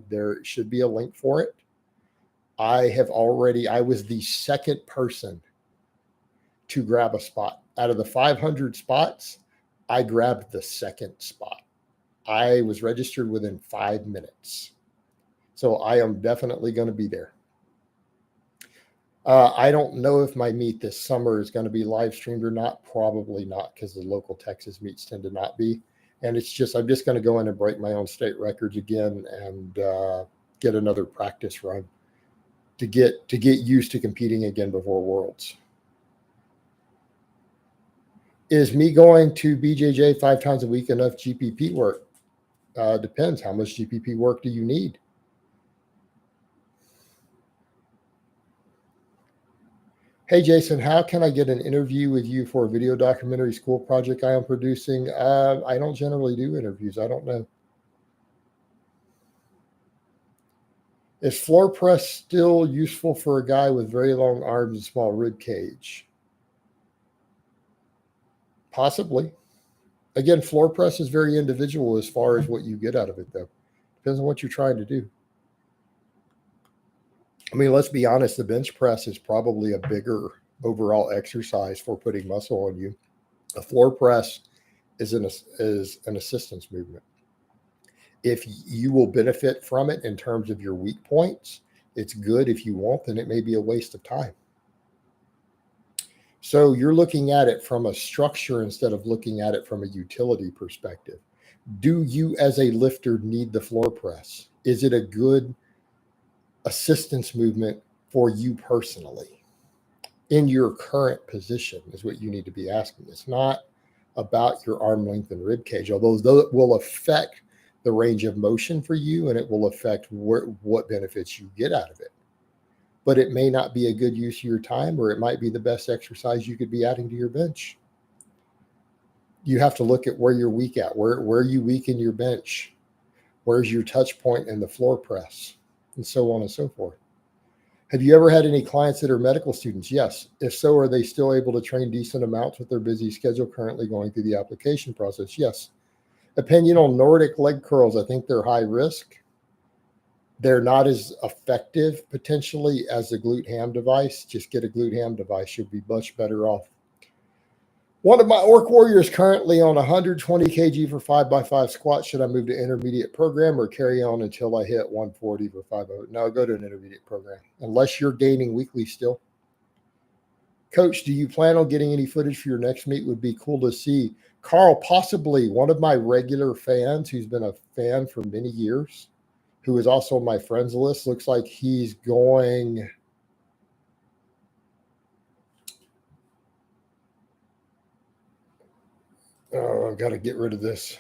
There should be a link for it. I was the second person to grab a spot. Out of the 500 spots, I grabbed the second spot. I was registered within 5 minutes. So I am definitely going to be there. I don't know if my meet this summer is going to be live streamed or not. Probably not, because the local Texas meets tend to not be. And I'm just going to go in and break my own state records again and get another practice run. to get used to competing again before Worlds. Is me going to BJJ 5 times a week enough GPP work? Depends. How much GPP work do you need? Hey, Jason, how can I get an interview with you for a video documentary school project I am producing? I don't generally do interviews. I don't know. Is floor press still useful for a guy with very long arms and small rib cage? Possibly. Again, floor press is very individual as far as what you get out of it, though. Depends on what you're trying to do. I mean, let's be honest, the bench press is probably a bigger overall exercise for putting muscle on you. A floor press is an assistance movement. If you will benefit from it in terms of your weak points, it's good. If you won't, then it may be a waste of time. So you're looking at it from a structure instead of looking at it from a utility perspective. Do you as a lifter need the floor press? Is it a good assistance movement for you personally in your current position is what you need to be asking. It's not about your arm length and rib cage, although it will affect the range of motion for you and it will affect what benefits you get out of it. But it may not be a good use of your time, or it might be the best exercise you could be adding to your bench. You have to look at where you're weak at. Where are you weak in your bench? Where's your touch point in the floor press? And so on and so forth. Have you ever had any clients that are medical students? Yes. If so, are they still able to train decent amounts with their busy schedule currently going through the application process? Yes. Opinion on Nordic leg curls. I think they're high risk. They're not as effective potentially as the glute ham device. Just get a glute ham device. You'll be much better off. One of my orc warriors currently on 120 kg for 5x5 squat. Should I move to intermediate program or carry on until I hit 140 for 5? No, go to an intermediate program unless you're gaining weekly still. Coach, do you plan on getting any footage for your next meet? Would be cool to see. Carl, possibly. One of my regular fans who's been a fan for many years, who is also on my friends list, looks like he's going... Oh, I've got to get rid of this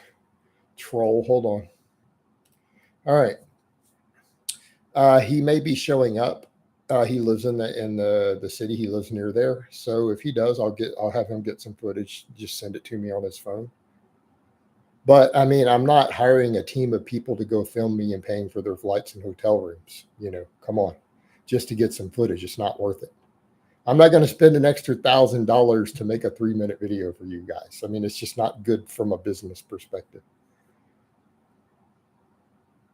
troll. Hold on. All right. He may be showing up. He lives in the city. He lives near there. So if he does, I'll have him get some footage. Just send it to me on his phone. But I mean, I'm not hiring a team of people to go film me and paying for their flights and hotel rooms. You know, come on, just to get some footage. It's not worth it. I'm not going to spend an extra $1,000 to make a 3-minute video for you guys. I mean, it's just not good from a business perspective.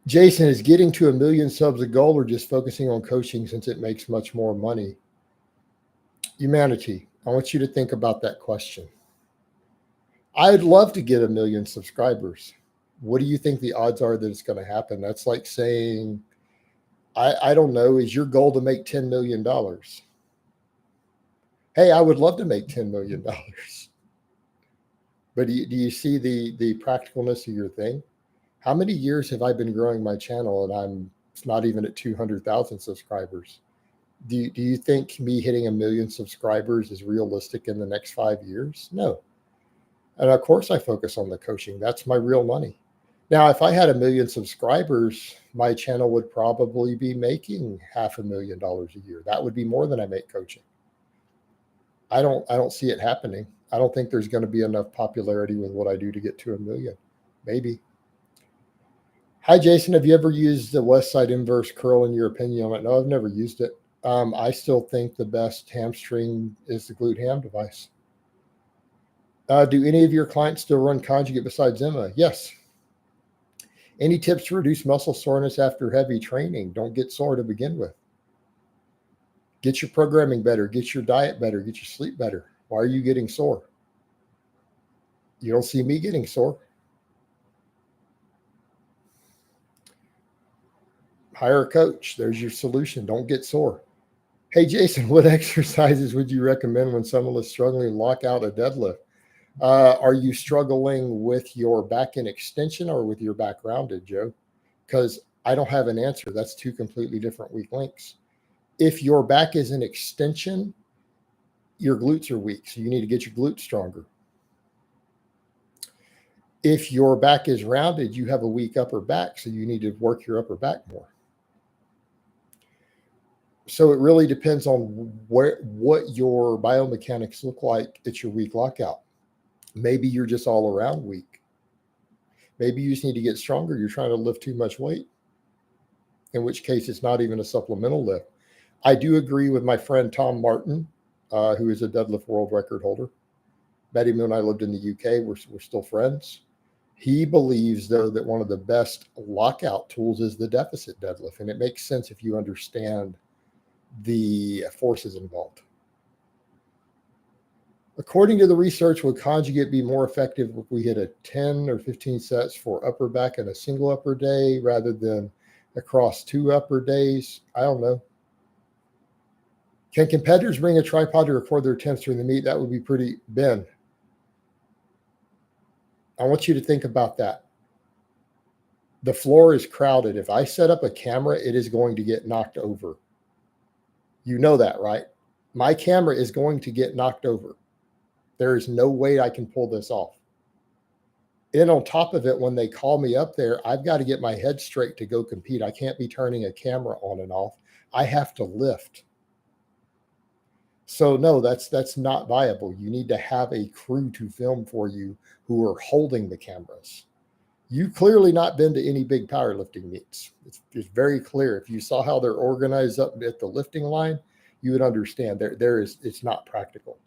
Jason, is getting to 1 million subs a goal or just focusing on coaching since it makes much more money? Humanity, I want you to think about that question. I'd love to get 1 million subscribers. What do you think the odds are that it's going to happen? That's like saying, I don't know, is your goal to make $10 million? Hey, I would love to make $10 million. But do you see the practicalness of your thing? How many years have I been growing my channel and I'm not even at 200,000 subscribers? Do you think me hitting 1 million subscribers is realistic in the next 5 years? No. And of course I focus on the coaching. That's my real money. Now, if I had 1 million subscribers, my channel would probably be making $500,000 a year. That would be more than I make coaching. I don't see it happening. I don't think there's going to be enough popularity with what I do to get to 1 million. Maybe. Hi, Jason. Have you ever used the West Side inverse curl in your opinion on it? No, I've never used it. I still think the best hamstring is the glute ham device. Do any of your clients still run conjugate besides Emma? Yes. Any tips to reduce muscle soreness after heavy training? Don't get sore to begin with. Get your programming better. Get your diet better. Get your sleep better. Why are you getting sore? You don't see me getting sore. Hire a coach. There's your solution. Don't get sore. Hey, Jason, what exercises would you recommend when someone is struggling to lock out a deadlift? Are you struggling with your back end extension or with your back rounded, Joe? Because I don't have an answer. That's two completely different weak links. If your back is an extension, your glutes are weak, so you need to get your glutes stronger. If your back is rounded, you have a weak upper back, so you need to work your upper back more. So it really depends on what your biomechanics look like at your weak lockout. Maybe you're just all around weak. Maybe you just need to get stronger. You're trying to lift too much weight, in which case it's not even a supplemental lift. I do agree with my friend Tom Martin, who is a deadlift world record holder. Met him when I lived in the UK. We're still friends. He believes, though, that one of the best lockout tools is the deficit deadlift. And it makes sense if you understand the forces involved. According to the research, would conjugate be more effective if we hit a 10 or 15 sets for upper back in a single upper day rather than across 2 upper days? I don't know. Can competitors bring a tripod to record their attempts during the meet? That would be pretty. Ben, I want you to think about that. The floor is crowded. If I set up a camera, it is going to get knocked over. You know that, right? My camera is going to get knocked over. There is no way I can pull this off. And on top of it, when they call me up there, I've got to get my head straight to go compete. I can't be turning a camera on and off. I have to lift. So no, that's not viable. You need to have a crew to film for you who are holding the cameras. You've clearly not been to any big powerlifting meets. It's very clear. If you saw how they're organized up at the lifting line, you would understand it's not practical.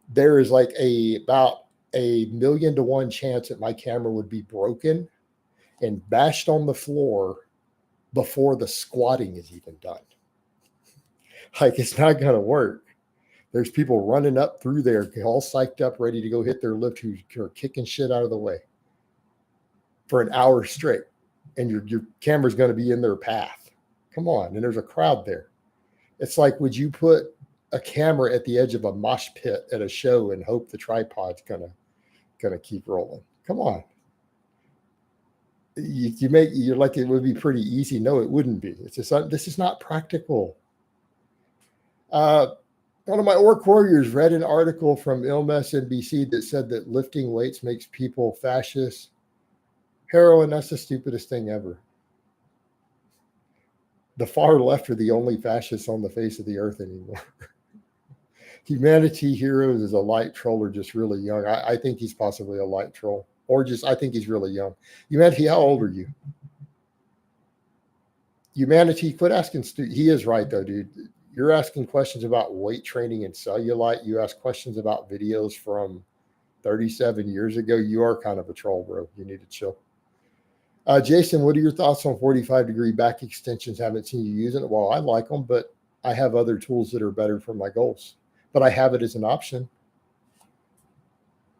There is like about a 1,000,000 to 1 chance that my camera would be broken and bashed on the floor before the squatting is even done. Like, it's not going to work. There's people running up through there, all psyched up, ready to go hit their lift, who are kicking shit out of the way for an hour straight. And your camera's going to be in their path. Come on. And there's a crowd there. It's like, would you put a camera at the edge of a mosh pit at a show and hope the tripod's gonna keep rolling? Come on. You're like, it would be pretty easy. No, it wouldn't be. It's just, this is not practical. One of my orc warriors read an article from MSNBC that said that lifting weights makes people fascist. Heroin, that's the stupidest thing ever. The far left are the only fascists on the face of the earth anymore. Humanity Heroes is a light troll or just really young. I think he's possibly a light troll, or just, I think he's really young. Humanity, how old are you? Humanity, quit asking. He is right, though, dude. You're asking questions about weight training and cellulite. You ask questions about videos from 37 years ago. You are kind of a troll, bro. You need to chill. Jason, what are your thoughts on 45-degree back extensions? Haven't seen you using it. Well, I like them, but I have other tools that are better for my goals. But I have it as an option.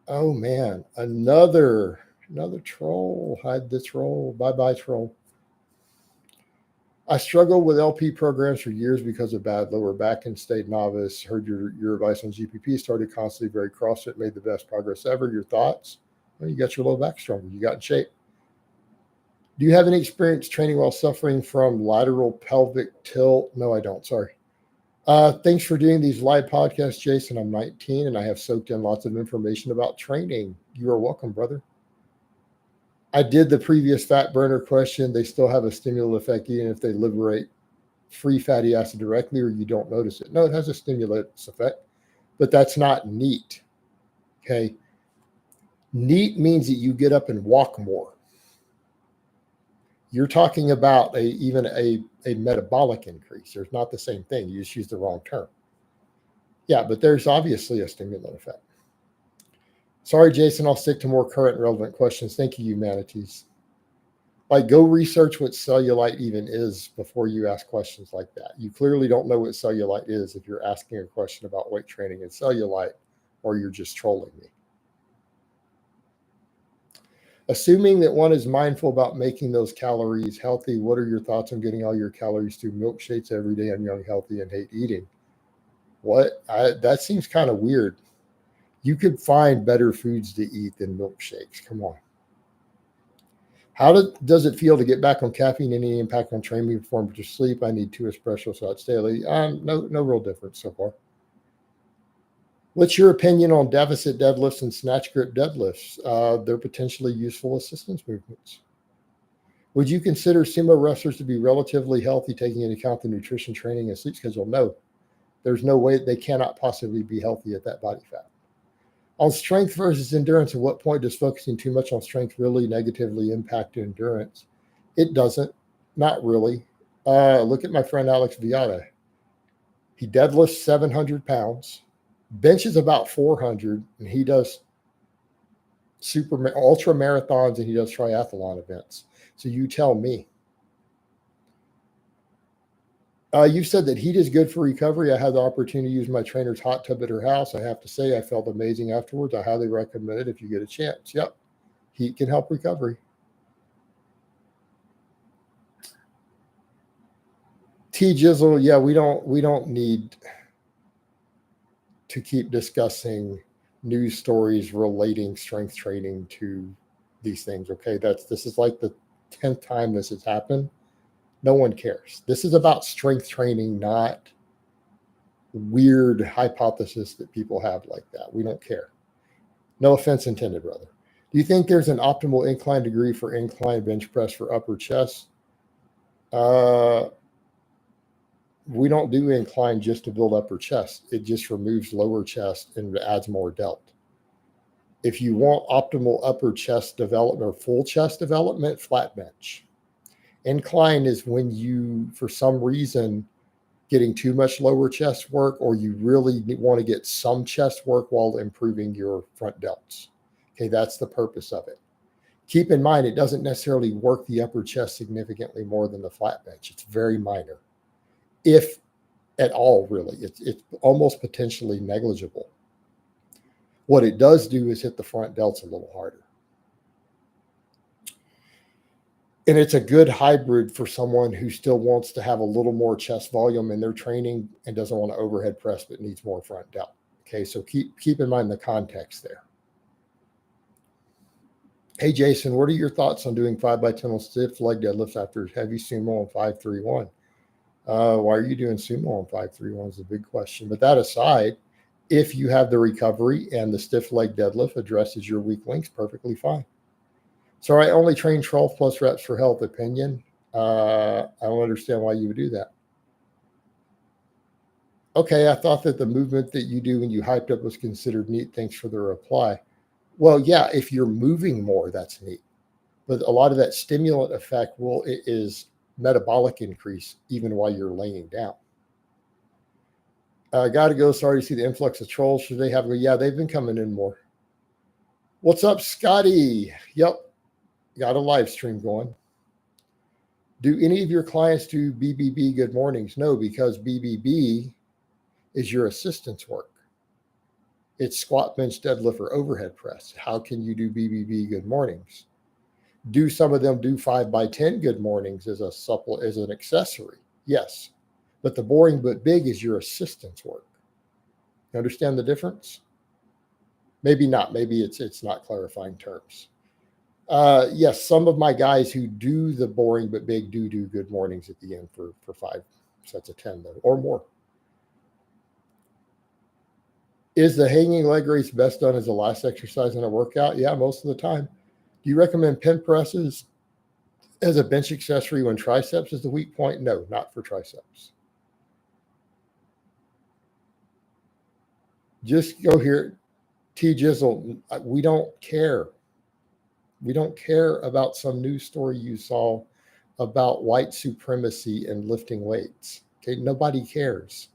Oh, man. Another troll. Hide the troll. Bye-bye, troll. I struggled with LP programs for years because of bad lower back and stayed novice. Heard your advice on GPP. Started constantly very CrossFit. Made the best progress ever. Your thoughts? Well, you got your low back stronger. You got in shape. Do you have any experience training while suffering from lateral pelvic tilt? No, I don't. Sorry. Thanks for doing these live podcasts, Jason. I'm 19 and I have soaked in lots of information about training. You are welcome, brother. I did the previous fat burner question. They still have a stimulant effect even if they liberate free fatty acid directly or you don't notice it. No, it has a stimulant effect, but that's not neat. Okay. Neat means that you get up and walk more. You're talking about even a metabolic increase. There's not the same thing. You just use the wrong term. Yeah, but there's obviously a stimulant effect. Sorry, Jason, I'll stick to more current and relevant questions. Thank you, humanities. Like, go research what cellulite even is before you ask questions like that. You clearly don't know what cellulite is if you're asking a question about weight training and cellulite, or you're just trolling me. Assuming that one is mindful about making those calories healthy, what are your thoughts on getting all your calories through milkshakes every day? I'm young, healthy, and hate eating. What? That seems kind of weird. You could find better foods to eat than milkshakes. Come on. How does it feel to get back on caffeine? Any impact on training performance or sleep? I need 2 espresso shots daily. No real difference so far. What's your opinion on deficit deadlifts and snatch grip deadlifts? They're potentially useful assistance movements. Would you consider sumo wrestlers to be relatively healthy, taking into account the nutrition, training, and sleep schedule? No. There's no way they cannot possibly be healthy at that body fat. On strength versus endurance, at what point does focusing too much on strength really negatively impact endurance? It doesn't. Not really. Look at my friend Alex Viada. He deadlifts 700 pounds, benches about 400, and he does ultra marathons and he does triathlon events. So you tell me. You said that heat is good for recovery. I had the opportunity to use my trainer's hot tub at her house. I have to say, I felt amazing afterwards. I highly recommend it if you get a chance. Yep, heat can help recovery. T Jizzle, yeah, we don't need to keep discussing news stories relating strength training to these things. Okay, this is like the 10th time this has happened. No one cares. This is about strength training, not weird hypothesis that people have like that. We don't care. No offense intended, brother. Do you think there's an optimal incline degree for incline bench press for upper chest? We don't do incline just to build upper chest. It just removes lower chest and adds more delt. If you want optimal upper chest development or full chest development, flat bench. Incline is when you, for some reason, getting too much lower chest work, or you really want to get some chest work while improving your front delts. Okay, that's the purpose of it. Keep in mind, it doesn't necessarily work the upper chest significantly more than the flat bench. It's very minor, if at all, really. It's almost potentially negligible. What it does do is hit the front delts a little harder. And it's a good hybrid for someone who still wants to have a little more chest volume in their training and doesn't want to overhead press but needs more front delt. Okay, so keep in mind the context there. Hey, Jason, what are your thoughts on doing 5x10 on stiff leg deadlifts after heavy sumo on 531? Why are you doing sumo on 531 is a big question. But that aside, if you have the recovery and the stiff leg deadlift addresses your weak links, perfectly fine. So I only train 12 plus reps for health opinion. I don't understand why you would do that. Okay, I thought that the movement that you do when you hyped up was considered neat. Thanks for the reply. Well, yeah, if you're moving more, that's neat. But a lot of that stimulant effect is metabolic increase even while you're laying down. Got to go. Sorry to see the influx of trolls. Should they have? Yeah, they've been coming in more. What's up, Scotty? Yep. Got a live stream going. Do any of your clients do BBB good mornings? No, because BBB is your assistance work. It's squat, bench, deadlift, or overhead press. How can you do BBB good mornings? Do some of them do 5x10 good mornings as an accessory? Yes, but the boring but big is your assistance work. You understand the difference? Maybe not. Maybe it's not clarifying terms. Yes, some of my guys who do the boring but big do good mornings at the end for 5 sets of 10 though, or more. Is the hanging leg raise best done as the last exercise in a workout? Yeah, most of the time. Do you recommend pin presses as a bench accessory when triceps is the weak point? No, not for triceps. Just go here. T Jizzle, we don't care. We don't care about some news story you saw about white supremacy and lifting weights. Okay, nobody cares.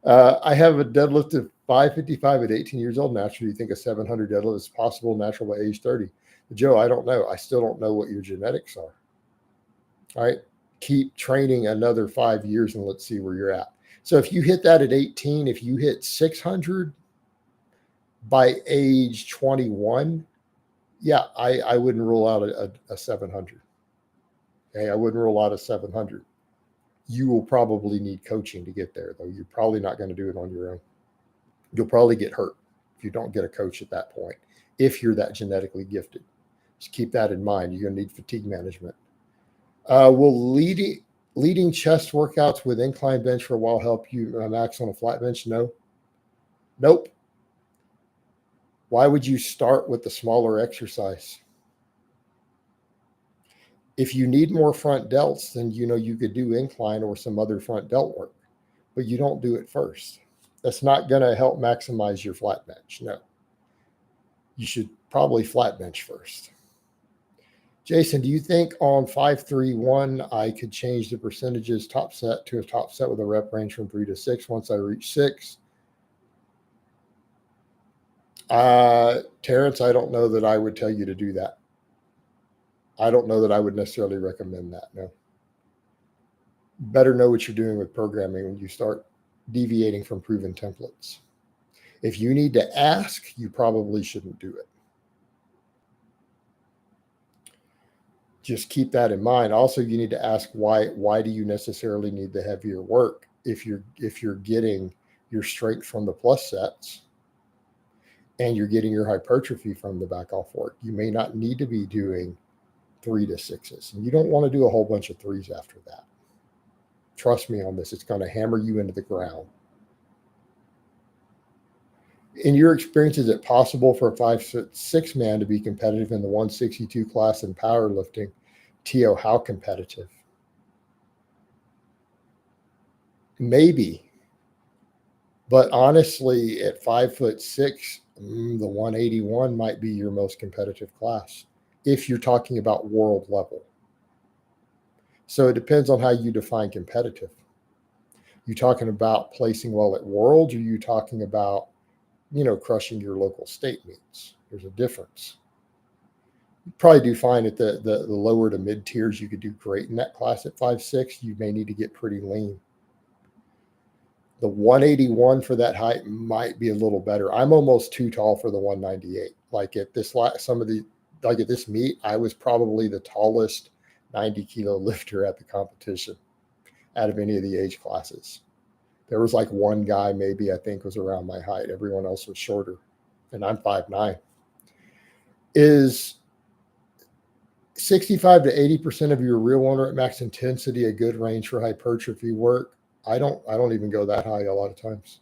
I have a deadlift of 555 at 18 years old. Naturally, you think a 700 deadlift is possible natural by age 30? Joe, I don't know. I still don't know what your genetics are. All right, keep training another 5 years and let's see where you're at. So if you hit that at 18, if you hit 600 by age 21, yeah, I wouldn't rule out a 700. Okay, I wouldn't rule out a 700. You will probably need coaching to get there, though. You're probably not going to do it on your own. You'll probably get hurt if you don't get a coach at that point. if you're that genetically gifted. Just keep that in mind. You're going to need fatigue management. Will leading chest workouts with incline bench for a while help you max on a flat bench? No. Nope. Why would you start with the smaller exercise? If you need more front delts, then you could do incline or some other front delt work, but you don't do it first. That's not going to help maximize your flat bench. No. You should probably flat bench first. Jason, do you think on 531 I could change the percentages top set to a top set with a rep range from 3 to 6 once I reach 6? Terrence, I don't know that I would tell you to do that. I don't know that I would necessarily recommend that. No. Better know what you're doing with programming when you start deviating from proven templates. If you need to ask, you probably shouldn't do it. Just keep that in mind. Also, you need to ask why do you necessarily need the heavier work if you're getting your strength from the plus sets and you're getting your hypertrophy from the back off work. You may not need to be doing 3 to 6s, and you don't want to do a whole bunch of 3s after that. Trust me on this. It's going to hammer you into the ground. In your experience, is it possible for a 5'6" man to be competitive in the 162 class in powerlifting? Tio, how competitive? Maybe. But honestly, at 5'6", the 181 might be your most competitive class if you're talking about world level. So it depends on how you define competitive. You talking about placing well at worlds, or you talking about crushing your local state meets? There's a difference. You probably do fine at the lower to mid tiers. You could do great in that class at 5'6". You may need to get pretty lean. The 181 for that height might be a little better. I'm almost too tall for the 198. Like at this at this meet, I was probably the tallest 90 kilo lifter at the competition out of any of the age classes. There was like one guy maybe I think was around my height. Everyone else was shorter, and I'm 5'9". Is 65 to 80% of your real owner at max intensity a good range for hypertrophy work? I don't even go that high a lot of times.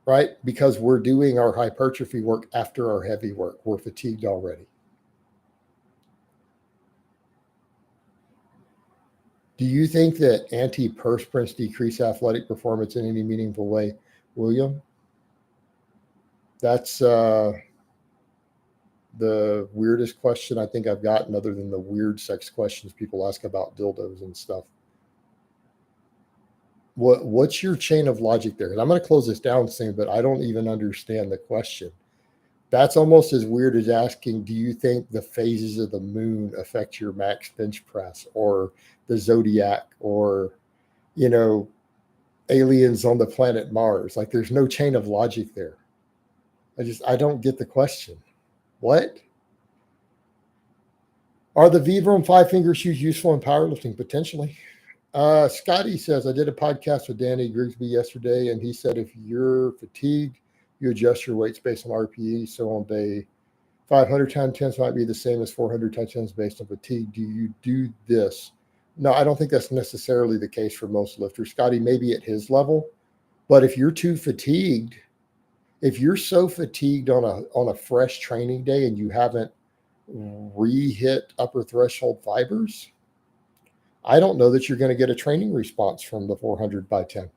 Right? Because we're doing our hypertrophy work after our heavy work. We're fatigued already. Do you think that antiperspirants decrease athletic performance in any meaningful way, William? That's the weirdest question I think I've gotten, other than the weird sex questions people ask about dildos and stuff. What's your chain of logic there? And I'm going to close this down soon, but I don't even understand the question. That's almost as weird as asking, do you think the phases of the moon affect your max bench press, or the zodiac, or, aliens on the planet Mars? Like, there's no chain of logic there. I don't get the question. What? Are the Vibram 5-finger shoes useful in powerlifting? Potentially. Scotty says, I did a podcast with Danny Grigsby yesterday, and he said if you're fatigued, you adjust your weights based on RPE. So on day 500 times 10s might be the same as 400 times 10s based on fatigue. Do you do this? No, I don't think that's necessarily the case for most lifters. Scotty, maybe at his level, but if you're too fatigued, if you're so fatigued on a fresh training day and you haven't re-hit upper threshold fibers, I don't know that you're going to get a training response from the 400 by 10.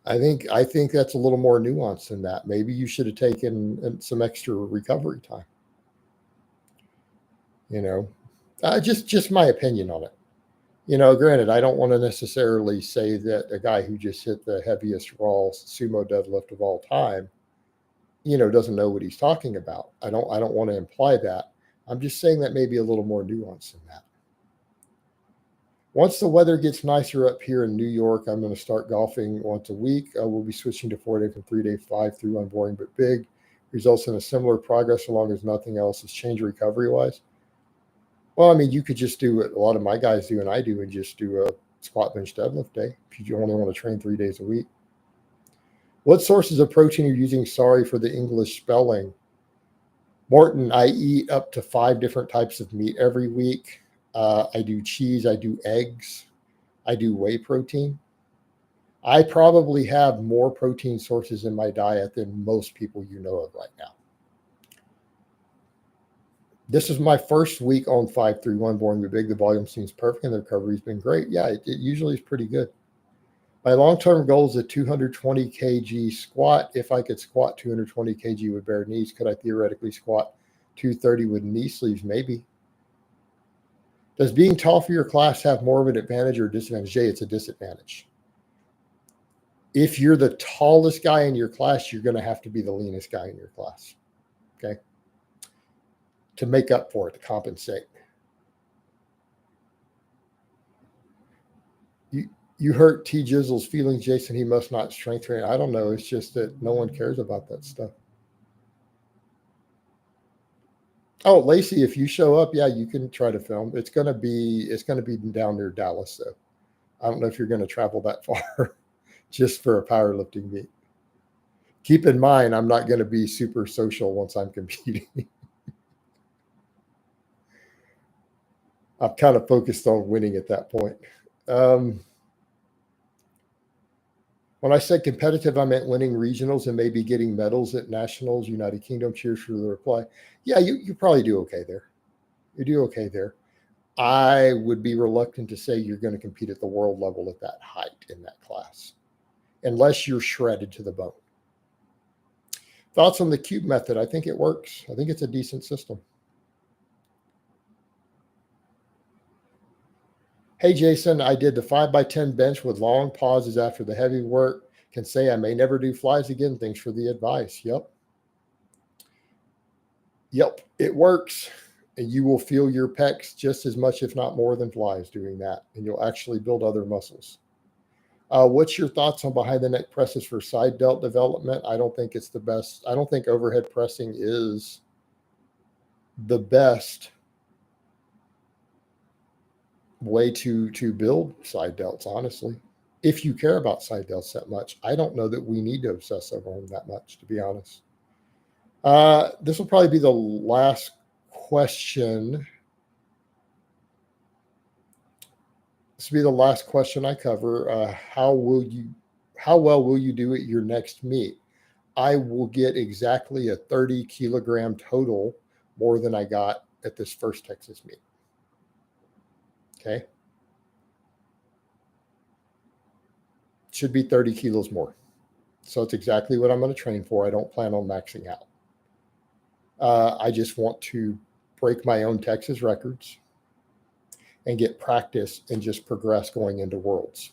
I think that's a little more nuanced than that. Maybe you should have taken some extra recovery time. Just my opinion on it. Granted, I don't want to necessarily say that a guy who just hit the heaviest raw sumo deadlift of all time, doesn't know what he's talking about. I don't want to imply that. I'm just saying that maybe a little more nuanced than that. Once the weather gets nicer up here in New York, I'm going to start golfing once a week. We'll be switching to 4-day from 3-day 5 through unboring but big. Results in a similar progress so long as nothing else has changed recovery-wise. Well, I mean, you could just do what a lot of my guys do and I do, and just do a squat bench deadlift day if you only want to train 3 days a week. What sources of protein are you using? Sorry for the English spelling. Morton, I eat up to 5 different types of meat every week. I do cheese. I do eggs. I do whey protein. I probably have more protein sources in my diet than most people you know of right now. This is my first week on 531 Boring Me Big. The volume seems perfect and the recovery's been great. Yeah, it usually is pretty good. My long-term goal is a 220 kg squat. If I could squat 220 kg with bare knees, could I theoretically squat 230 with knee sleeves? Maybe. Does being tall for your class have more of an advantage or disadvantage? Jay, it's a disadvantage. If you're the tallest guy in your class, you're going to have to be the leanest guy in your class, okay, to make up for it, to compensate. You hurt T. Jizzle's feelings, Jason. He must not strength train. I don't know. It's just that no one cares about that stuff. Oh, Lacey, if you show up, yeah, you can try to film. It's gonna be down near Dallas, though. I don't know if you're going to travel that far just for a powerlifting meet. Keep in mind, I'm not going to be super social once I'm competing. I'm kind of focused on winning at that point. When I said competitive, I meant winning regionals and maybe getting medals at nationals, United Kingdom. Cheers for the reply. Yeah, you probably do okay there. You do okay there. I would be reluctant to say you're going to compete at the world level at that height in that class, unless you're shredded to the bone. Thoughts on the cube method? I think it works. I think it's a decent system. Hey, Jason, I did the 5x10 bench with long pauses after the heavy work. Can say I may never do flies again. Thanks for the advice. Yep, it works. And you will feel your pecs just as much, if not more, than flies doing that. And you'll actually build other muscles. What's your thoughts on behind the neck presses for side delt development? I don't think it's the best. I don't think overhead pressing is the best way to build side delts, honestly. If you care about side delts that much, I don't know that we need to obsess over them that much, to be honest. This will probably be the last question. This will be the last question I cover. How well will you do at your next meet? I will get exactly a 30 kilogram total more than I got at this first Texas meet. Okay. Should be 30 kilos more. So it's exactly what I'm going to train for. I don't plan on maxing out. I just want to break my own Texas records and get practice and just progress going into worlds.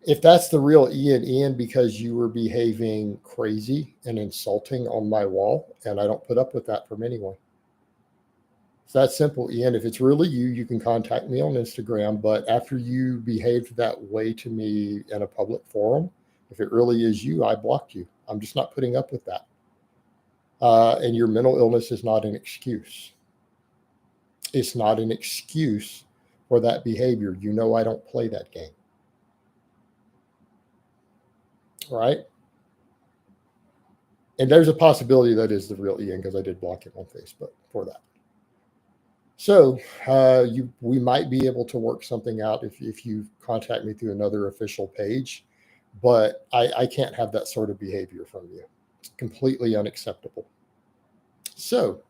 If that's the real Ian, because you were behaving crazy and insulting on my wall, and I don't put up with that from anyone. It's that simple, Ian. If it's really you, you can contact me on Instagram. But after you behaved that way to me in a public forum, if it really is you, I blocked you. I'm just not putting up with that. And your mental illness is not an excuse. It's not an excuse for that behavior. You know I don't play that game. Right? And there's a possibility that is the real Ian, because I did block him on Facebook for that. So we might be able to work something out if you contact me through another official page, but I can't have that sort of behavior from you. It's completely unacceptable. So,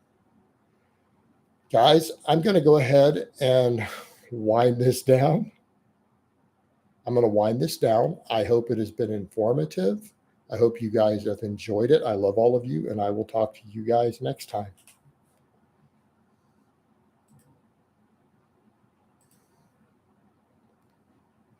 guys, I'm going to go ahead and wind this down. I hope it has been informative. I hope you guys have enjoyed it. I love all of you, and I will talk to you guys next time.